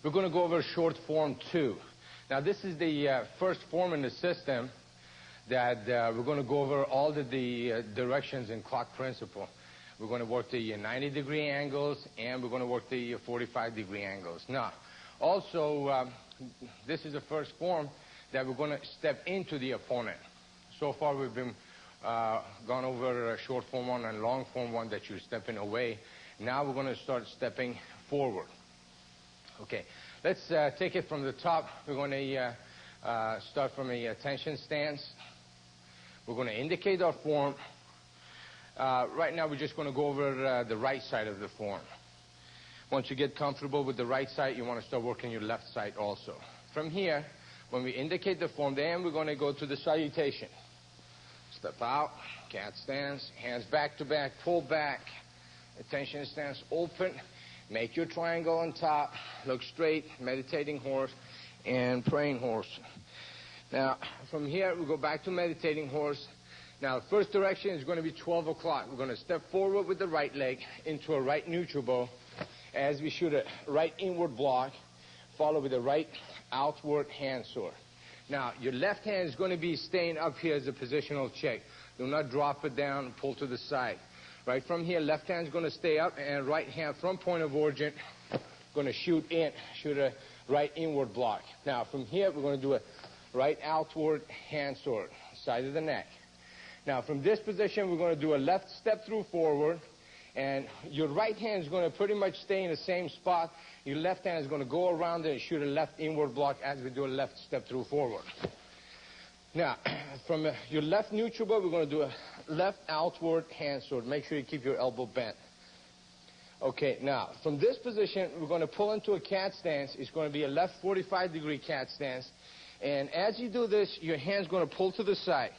We're going to go over short form 2. Now, this is the first form in the system that we're going to go over all the directions in clock principle. We're going to work the 90-degree angles, and we're going to work the 45-degree angles. Now, also, this is the first form that we're going to step into the opponent. So far, we've been gone over short form 1 and long form 1 that you're stepping away. Now we're going to start stepping forward. Okay, let's take it from the top. We're going to start from a tension stance. We're going to indicate our form. Right now, we're just going to go over the right side of the form. Once you get comfortable with the right side, you want to start working your left side also. From here, when we indicate the form, then we're going to go to the salutation. Step out, cat stance, hands back to back, pull back, attention stance, open. Make your triangle on top, look straight, meditating horse, and praying horse. Now, from here, we go back to meditating horse. Now, the first direction is going to be 12 o'clock. We're going to step forward with the right leg into a right neutral bow as we shoot a right inward block, followed with a right outward hand sword. Now, your left hand is going to be staying up here as a positional check. Do not drop it down and pull to the side. Right from here, left hand is going to stay up, and right hand from point of origin, going to shoot a right inward block. Now, from here, we're going to do a right outward hand sword, side of the neck. Now, from this position, we're going to do a left step through forward, and your right hand is going to pretty much stay in the same spot. Your left hand is going to go around it and shoot a left inward block as we do a left step through forward. Now, from your left neutral bow, we're going to do a left outward hand sword. Make sure you keep your elbow bent. Okay, now, from this position, we're going to pull into a cat stance. It's going to be a left 45-degree cat stance. And as you do this, your hand's going to pull to the side.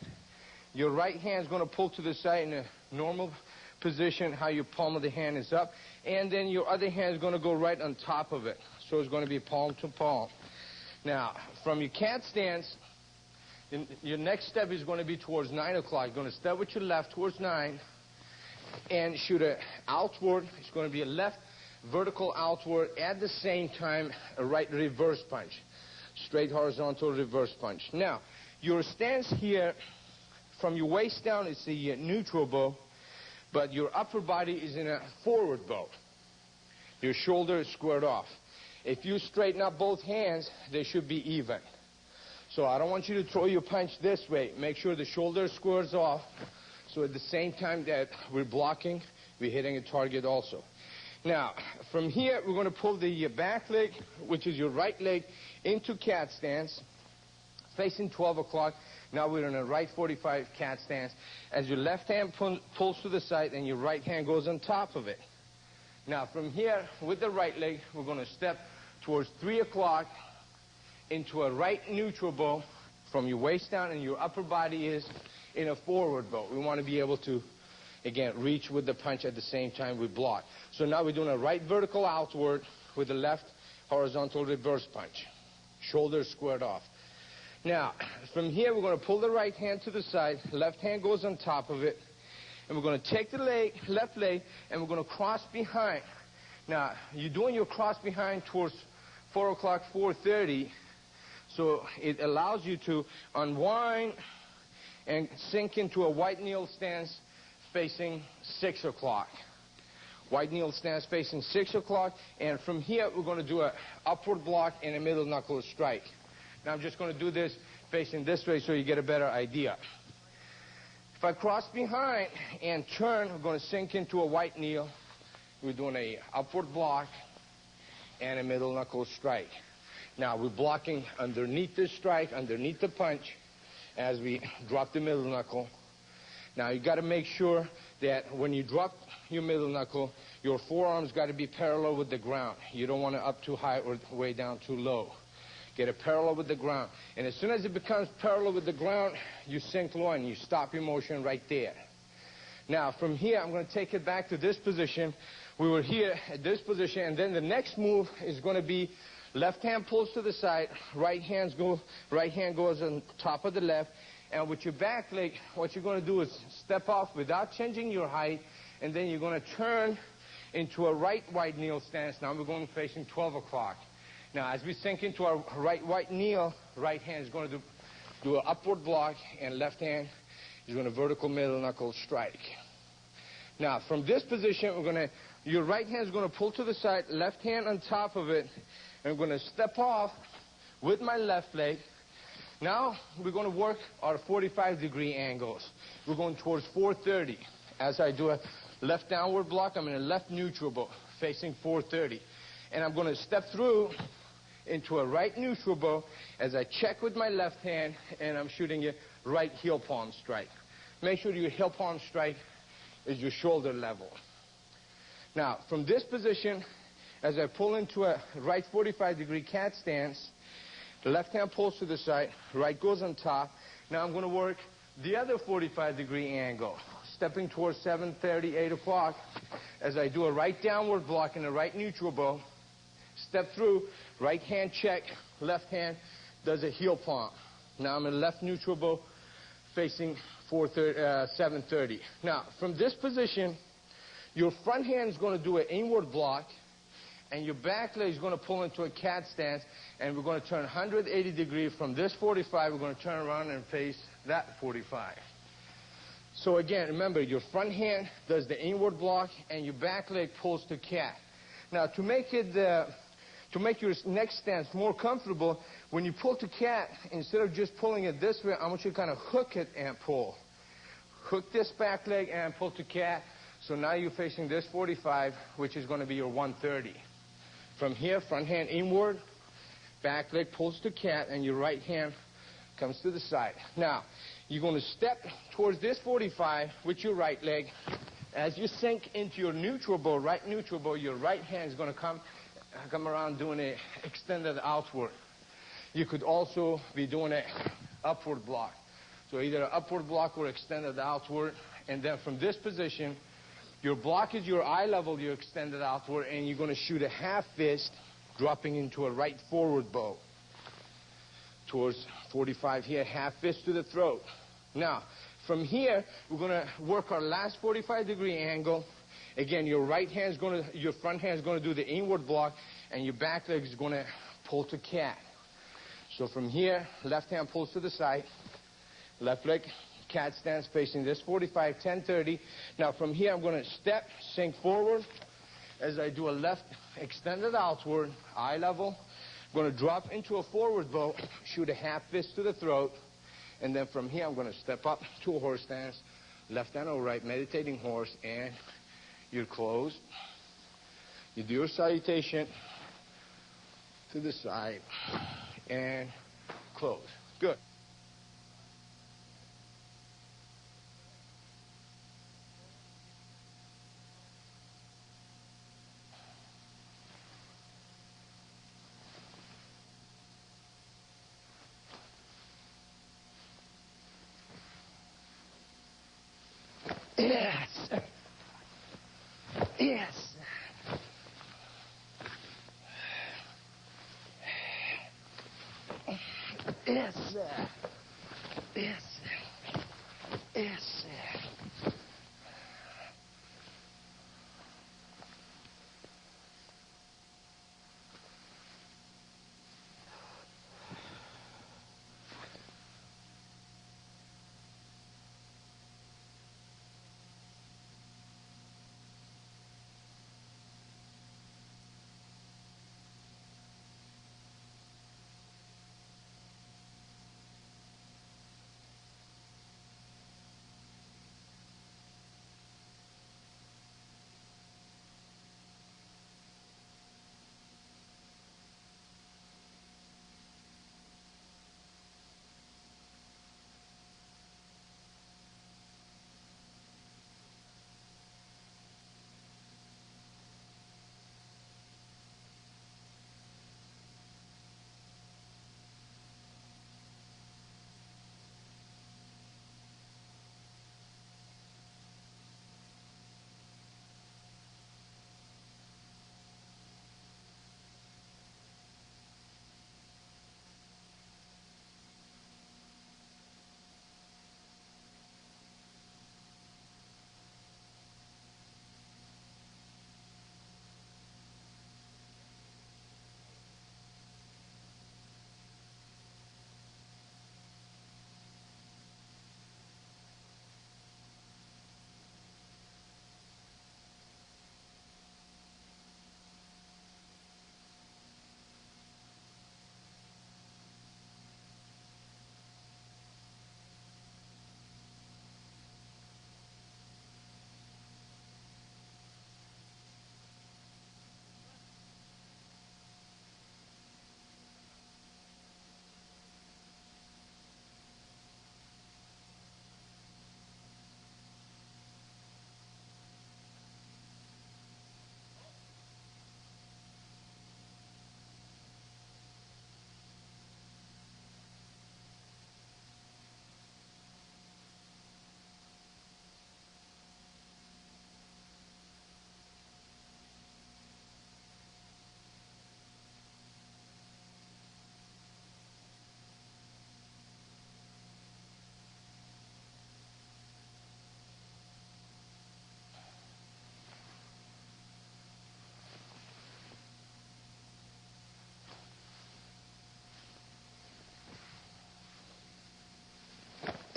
Your right hand's going to pull to the side in a normal position, how your palm of the hand is up. And then your other hand is going to go right on top of it. So it's going to be palm to palm. Now, from your cat stance, your next step is going to be towards 9 o'clock. You're going to step with your left towards 9 and shoot a outward. It's going to be a left vertical outward. At the same time, a right reverse punch. Straight horizontal reverse punch. Now, your stance here, from your waist down, is the neutral bow, but your upper body is in a forward bow. Your shoulder is squared off. If you straighten up both hands, they should be even. So I don't want you to throw your punch this way. Make sure the shoulder squares off. So at the same time that we're blocking, we're hitting a target also. Now, from here, we're going to pull the back leg, which is your right leg, into cat stance, facing 12 o'clock. Now we're in a right 45 cat stance. As your left hand pulls to the side and your right hand goes on top of it. Now, from here, with the right leg, we're going to step towards 3 o'clock into a right neutral bow from your waist down, and your upper body is in a forward bow. We want to be able to, again, reach with the punch at the same time we block. So now we're doing a right vertical outward with the left horizontal reverse punch. Shoulders squared off. Now, from here, we're going to pull the right hand to the side. Left hand goes on top of it. And we're going to take the leg, left leg, and we're going to cross behind. Now, you're doing your cross behind towards 4 o'clock, 4:30. So it allows you to unwind and sink into a white kneel stance facing 6 o'clock. White kneel stance facing 6 o'clock. And from here, we're going to do an upward block and a middle knuckle strike. Now, I'm just going to do this facing this way so you get a better idea. If I cross behind and turn, we're going to sink into a white kneel. We're doing an upward block and a middle knuckle strike. Now, we're blocking underneath this strike, underneath the punch, as we drop the middle knuckle Now you got to make sure that when you drop your middle knuckle, your forearms got to be parallel with the ground. You don't want it up too high or way down too low. Get it parallel with the ground. And as soon as it becomes parallel with the ground, you sink low and you stop your motion right there. Now from here, I'm going to take it back to this position. We were here at this position, and then the next move is going to be left hand pulls to the side, right hand goes on top of the left, and with your back leg, what you're going to do is step off without changing your height, and then you're going to turn into a right wide kneel stance. Now we're going facing 12 o'clock. Now as we sink into our right wide kneel, right hand is going to do an upward block, and left hand is going to vertical middle knuckle strike. Now from this position, your right hand is going to pull to the side, left hand on top of it, and I'm going to step off with my left leg. Now we're going to work our 45-degree angles. We're going towards 430. As I do a left downward block, I'm in a left neutral bow, facing 430. And I'm going to step through into a right neutral bow as I check with my left hand, and I'm shooting a right heel palm strike. Make sure your heel palm strike is your shoulder level. Now, from this position, as I pull into a right 45-degree cat stance, the left hand pulls to the side, right goes on top. Now I'm going to work the other 45-degree angle, stepping towards 7:30, 8 o'clock, as I do a right downward block in a right neutral bow, step through, right hand check, left hand does a heel palm. Now I'm in a left neutral bow, facing 7:30. Now, from this position, your front hand is going to do an inward block, and your back leg is going to pull into a cat stance, and we're going to turn 180 degrees from this 45. We're going to turn around and face that 45. So again, remember, your front hand does the inward block, and your back leg pulls to cat. Now, to make your next stance more comfortable, when you pull to cat, instead of just pulling it this way, I want you to kind of hook it and pull. Hook this back leg and pull to cat. So now you're facing this 45, which is going to be your 130. From here, front hand inward, back leg pulls to cat, and your right hand comes to the side. Now, you're going to step towards this 45 with your right leg. As you sink into your neutral bow, right neutral bow, your right hand is going to come around doing an extended outward. You could also be doing an upward block. So either an upward block or extended outward. And then from this position, your block is your eye level, you extended outward, and you're going to shoot a half fist, dropping into a right forward bow. Towards 45 here, half fist to the throat. Now, from here, we're going to work our last 45-degree angle. Again, your front hand is going to do the inward block, and your back leg is going to pull to cat. So from here, left hand pulls to the side, left leg cat stance facing this 45, 10:30. Now from here, I'm going to step, sink forward as I do a left extended outward, eye level. I'm going to drop into a forward bow, shoot a half fist to the throat, and then from here, I'm going to step up to a horse stance, left and or right, meditating horse, and you're closed. You do your salutation to the side and close. Good. Yes. Yes. Yes. Yes. Yes.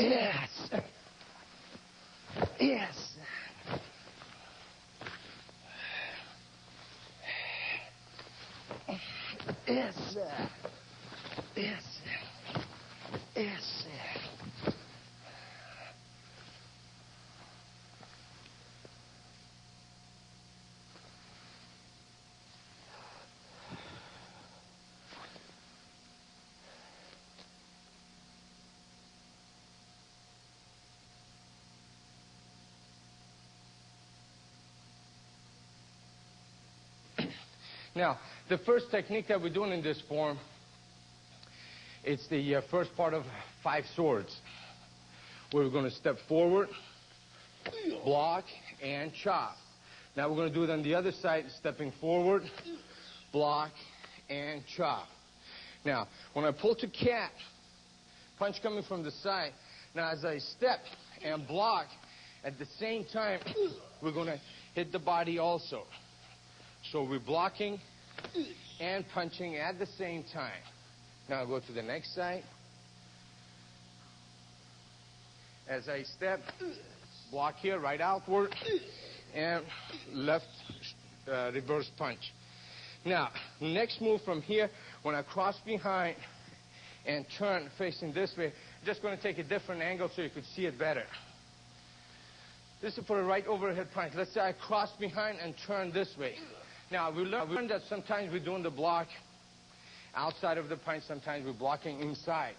Yes. Yes. Yes. Yes. Yes. Now, the first technique that we're doing in this form, it's the first part of 5 swords, where we're going to step forward, block, and chop. Now we're going to do it on the other side, stepping forward, block, and chop. Now, when I pull to cat, punch coming from the side, now as I step and block, at the same time, we're going to hit the body also. So we're blocking and punching at the same time. Now I'll go to the next side. As I step, block here, right outward, and left reverse punch. Now, next move from here, when I cross behind and turn facing this way, I'm just going to take a different angle so you could see it better. This is for a right overhead punch. Let's say I cross behind and turn this way. Now, we learned that sometimes we're doing the block outside of the punch, sometimes we're blocking inside.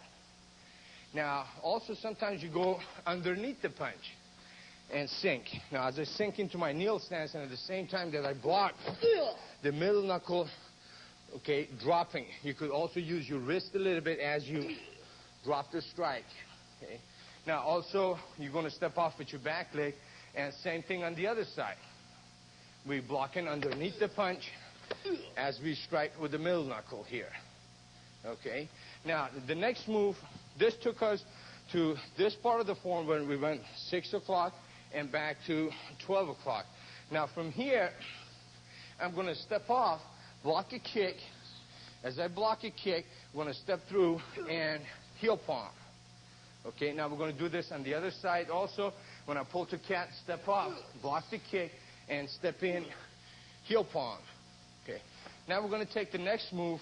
Now, also sometimes you go underneath the punch and sink. Now, as I sink into my kneel stance and at the same time that I block, the middle knuckle, okay, dropping. You could also use your wrist a little bit as you drop the strike, okay. Now, also, you're going to step off with your back leg, and same thing on the other side. We're blocking underneath the punch as we strike with the middle knuckle here. Okay? Now, the next move, this took us to this part of the form when we went 6 o'clock and back to 12 o'clock. Now, from here, I'm going to step off, block a kick. As I block a kick, I'm going to step through and heel palm. Okay? Now, we're going to do this on the other side also. When I pull to cat, step off, block the kick, and step in, heel palm. Okay. Now we're going to take the next move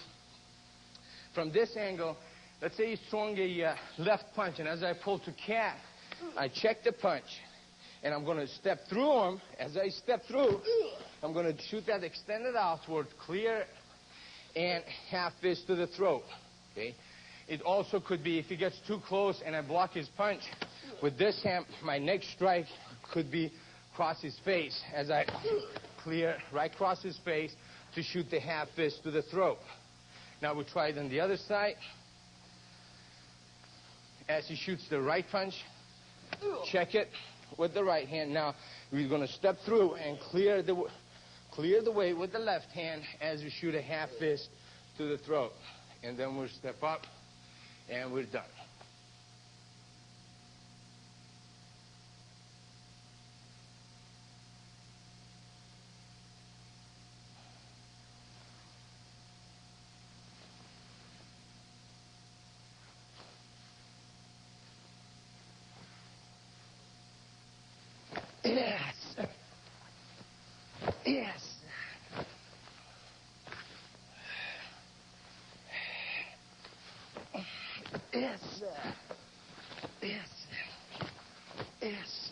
from this angle. Let's say he's throwing a left punch, and as I pull to cat, I check the punch, and I'm going to step through him. As I step through, I'm going to shoot that extended outward, clear, and half fist to the throat. Okay. It also could be if he gets too close and I block his punch with this hand, my next strike could be across his face as I clear right across his face to shoot the half fist to the throat. Now we try it on the other side. As he shoots the right punch, check it with the right hand. Now we're going to step through and clear the way with the left hand as we shoot a half fist to the throat. And then we'll step up and we're done. Yes. Yes. Yes. Yes. Yes.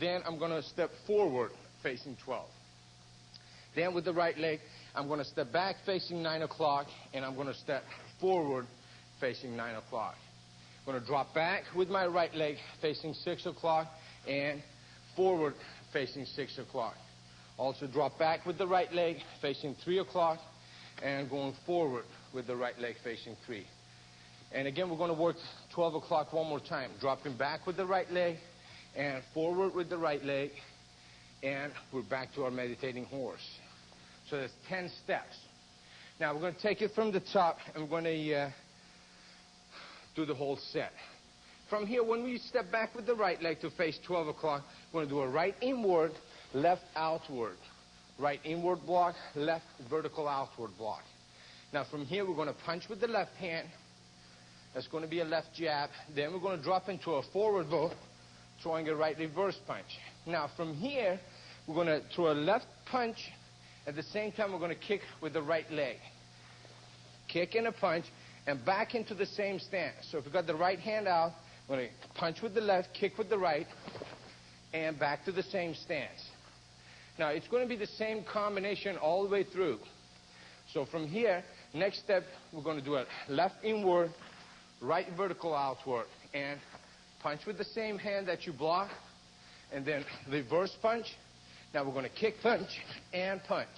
Then I'm going to step forward facing 12. Then with the right leg, I'm going to step back facing 9 o'clock, and I'm going to step forward facing 9 o'clock. I'm going to drop back with my right leg facing 6 o'clock and forward facing 6 o'clock. Also drop back with the right leg facing 3 o'clock and going forward with the right leg facing 3. And again, we're going to work 12 o'clock one more time. Dropping back with the right leg and forward with the right leg, and we're back to our meditating horse. So there's 10 steps. Now we're going to take it from the top, and we're going to do the whole set. From here, when we step back with the right leg to face 12 o'clock, we're going to do a right inward, left outward. Right inward block, left vertical outward block. Now from here, we're going to punch with the left hand. That's going to be a left jab. Then we're going to drop into a forward bow, throwing a right reverse punch. Now from here, we're going to throw a left punch. At the same time, we're going to kick with the right leg. Kick and a punch, and back into the same stance. So if we've got the right hand out, we're going to punch with the left, kick with the right, and back to the same stance. Now, it's going to be the same combination all the way through. So from here, next step, we're going to do a left inward, right vertical outward, and punch with the same hand that you block, and then reverse punch. Now we're going to kick, punch, and punch.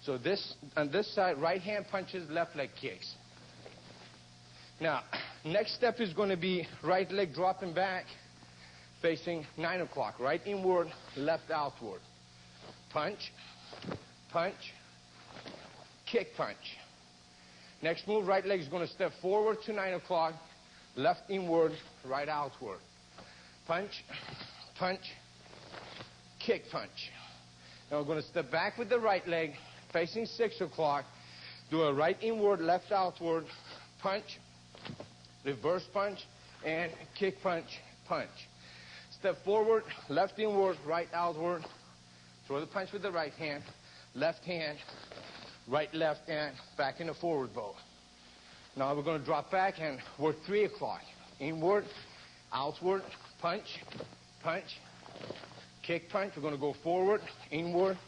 So this, on this side, right hand punches, left leg kicks. Now, next step is going to be right leg dropping back, facing 9 o'clock. Right inward, left outward. Punch, punch, kick, punch. Next move, right leg is going to step forward to 9 o'clock, left inward, right outward. Punch, punch, kick, punch. Now we're going to step back with the right leg, facing 6 o'clock, do a right inward, left outward, punch, reverse punch, and kick, punch, punch. Step forward, left inward, right outward, throw the punch with the right hand, left, right, left, and back in a forward bow. Now we're going to drop back and work 3 o'clock. Inward, outward, punch, punch, kick, punch. We're going to go forward, inward,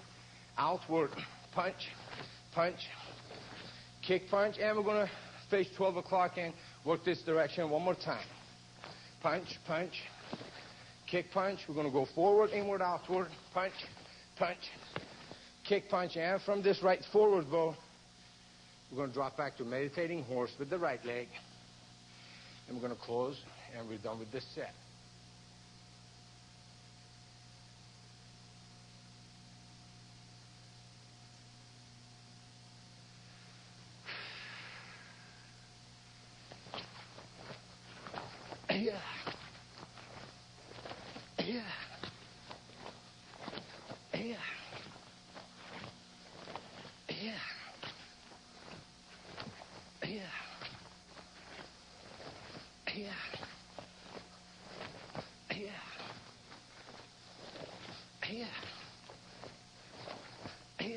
outward, punch, punch, kick, punch, and we're going to face 12 o'clock and work this direction one more time. Punch, punch, kick, punch. We're going to go forward, inward, outward, punch, punch, kick, punch, and from this right forward bow, we're going to drop back to meditating horse with the right leg, and we're going to close, and we're done with this set. Yeah. Yeah. Yeah. Yeah. Yeah. Yeah. Yeah. Yeah. Yeah. Yeah.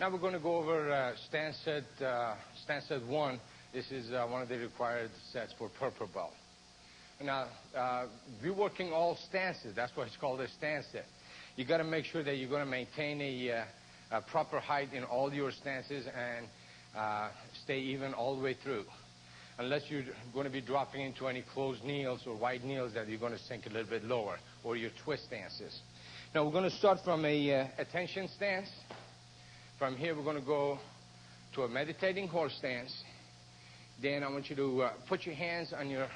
Now we're going to go over stance set 1. This is one of the required sets for purple belt. Now, we're working all stances. That's why it's called a stance set. You got to make sure that you're going to maintain a proper height in all your stances and stay even all the way through. Unless you're going to be dropping into any closed kneels or wide kneels that you're going to sink a little bit lower, or your twist stances. Now we're going to start from a attention stance. From here we're going to go to a meditating horse stance. Then I want you to put your hands on your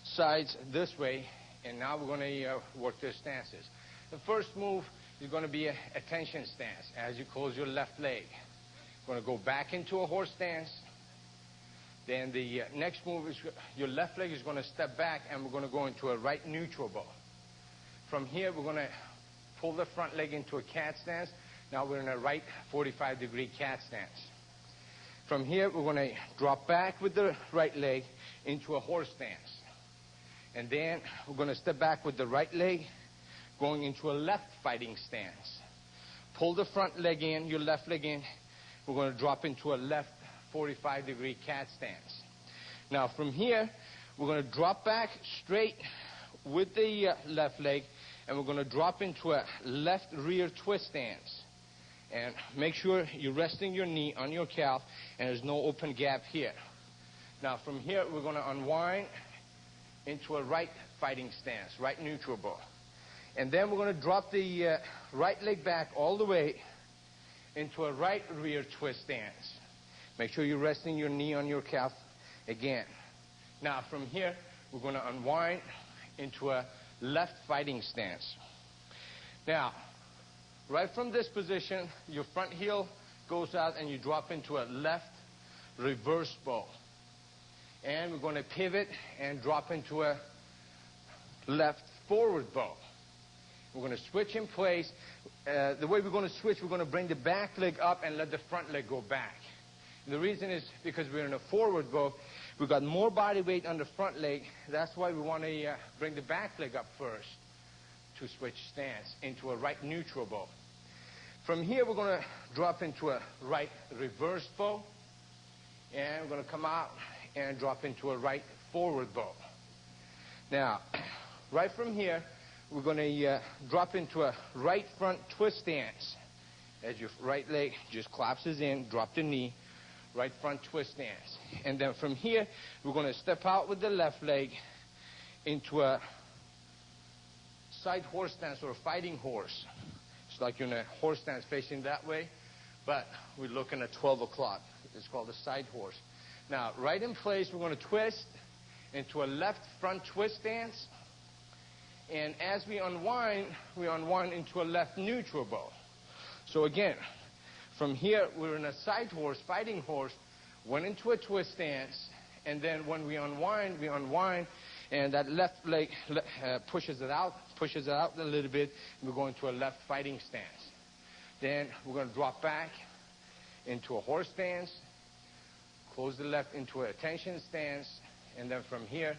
sides this way, and now we're going to work the stances. The first move is going to be an attention stance. As you close your left leg, you're going to go back into a horse stance. Then the next move is your left leg is going to step back, and we're going to go into a right neutral bow. From here, we're going to pull the front leg into a cat stance. Now we're in a right 45-degree cat stance. From here, we're going to drop back with the right leg into a horse stance. And then we're going to step back with the right leg, going into a left fighting stance. Pull the front leg in, your left leg in. We're going to drop into a left 45-degree cat stance. Now from here, we're going to drop back straight with the left leg, and we're going to drop into a left rear twist stance. And make sure you're resting your knee on your calf, and there's no open gap here. Now from here, we're going to unwind into a right fighting stance, right neutral bow. And then we're going to drop the right leg back all the way into a right rear twist stance. Make sure you're resting your knee on your calf again. Now from here, we're going to unwind into a left fighting stance. Now, right from this position, your front heel goes out and you drop into a left reverse bow. And we're going to pivot and drop into a left forward bow. We're going to switch in place. The way we're going to switch, we're going to bring the back leg up and let the front leg go back. And the reason is because we're in a forward bow, we've got more body weight on the front leg. That's why we want to bring the back leg up first to switch stance into a right neutral bow. From here, we're going to drop into a right reverse bow. And we're going to come out and drop into a right forward bow. Now, right from here, we're going to drop into a right front twist stance. As your right leg just collapses in, drop the knee, right front twist stance. And then from here, we're going to step out with the left leg into a side horse stance or a fighting horse. It's like you're in a horse stance facing that way, but we're looking at 12 o'clock. It's called a side horse. Now, right in place, we're going to twist into a left front twist stance. And as we unwind into a left neutral bow. So again, from here, we're in a side horse, fighting horse, went into a twist stance, and then when we unwind, and that left leg pushes it out a little bit, and we're going to a left fighting stance. Then we're going to drop back into a horse stance, close the left into an attention stance, and then from here,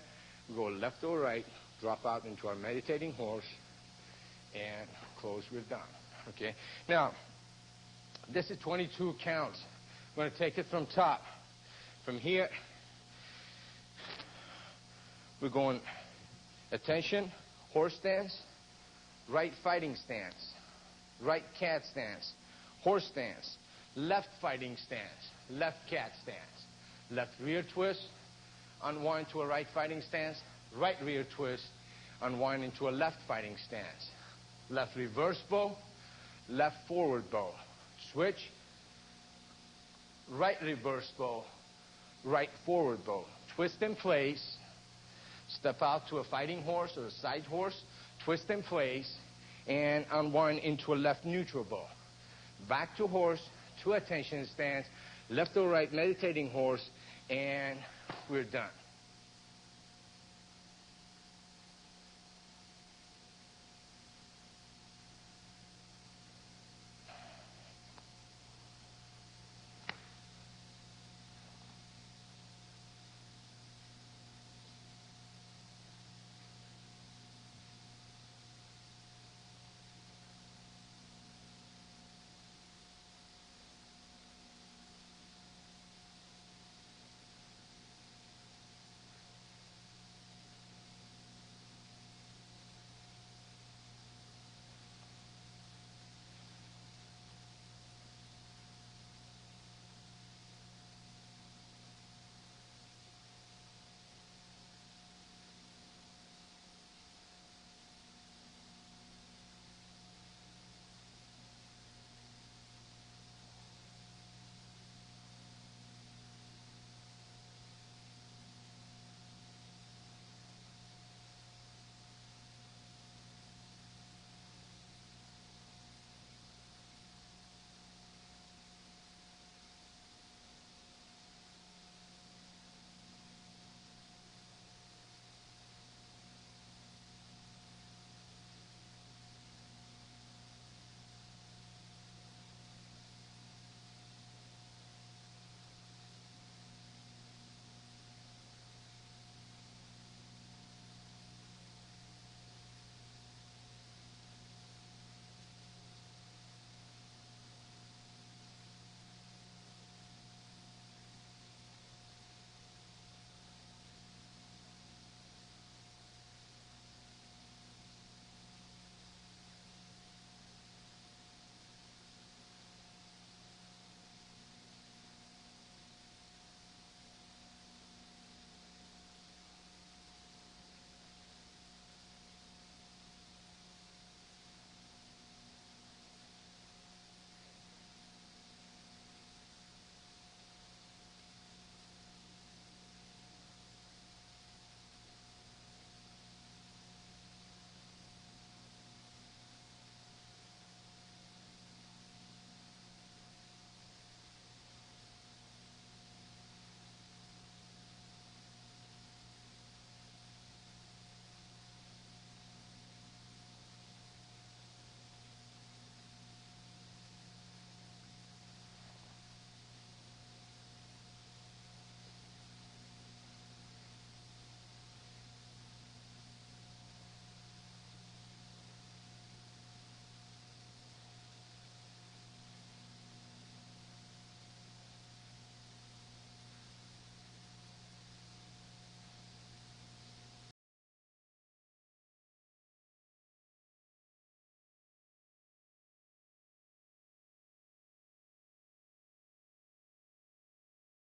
we go left or right, drop out into our meditating horse, and close, we're done. Okay? Now, this is 22 counts. We're going to take it from top. From here, we're going attention, horse stance, right fighting stance, right cat stance, horse stance, left fighting stance, left cat stance, left rear twist, unwind to a right fighting stance, right rear twist, unwind into a left fighting stance, left reverse bow, left forward bow, switch, right reverse bow, right forward bow, twist in place, step out to a fighting horse or a side horse, twist in place, and unwind into a left neutral bow. Back to horse, to attention stance, left or right meditating horse, and we're done.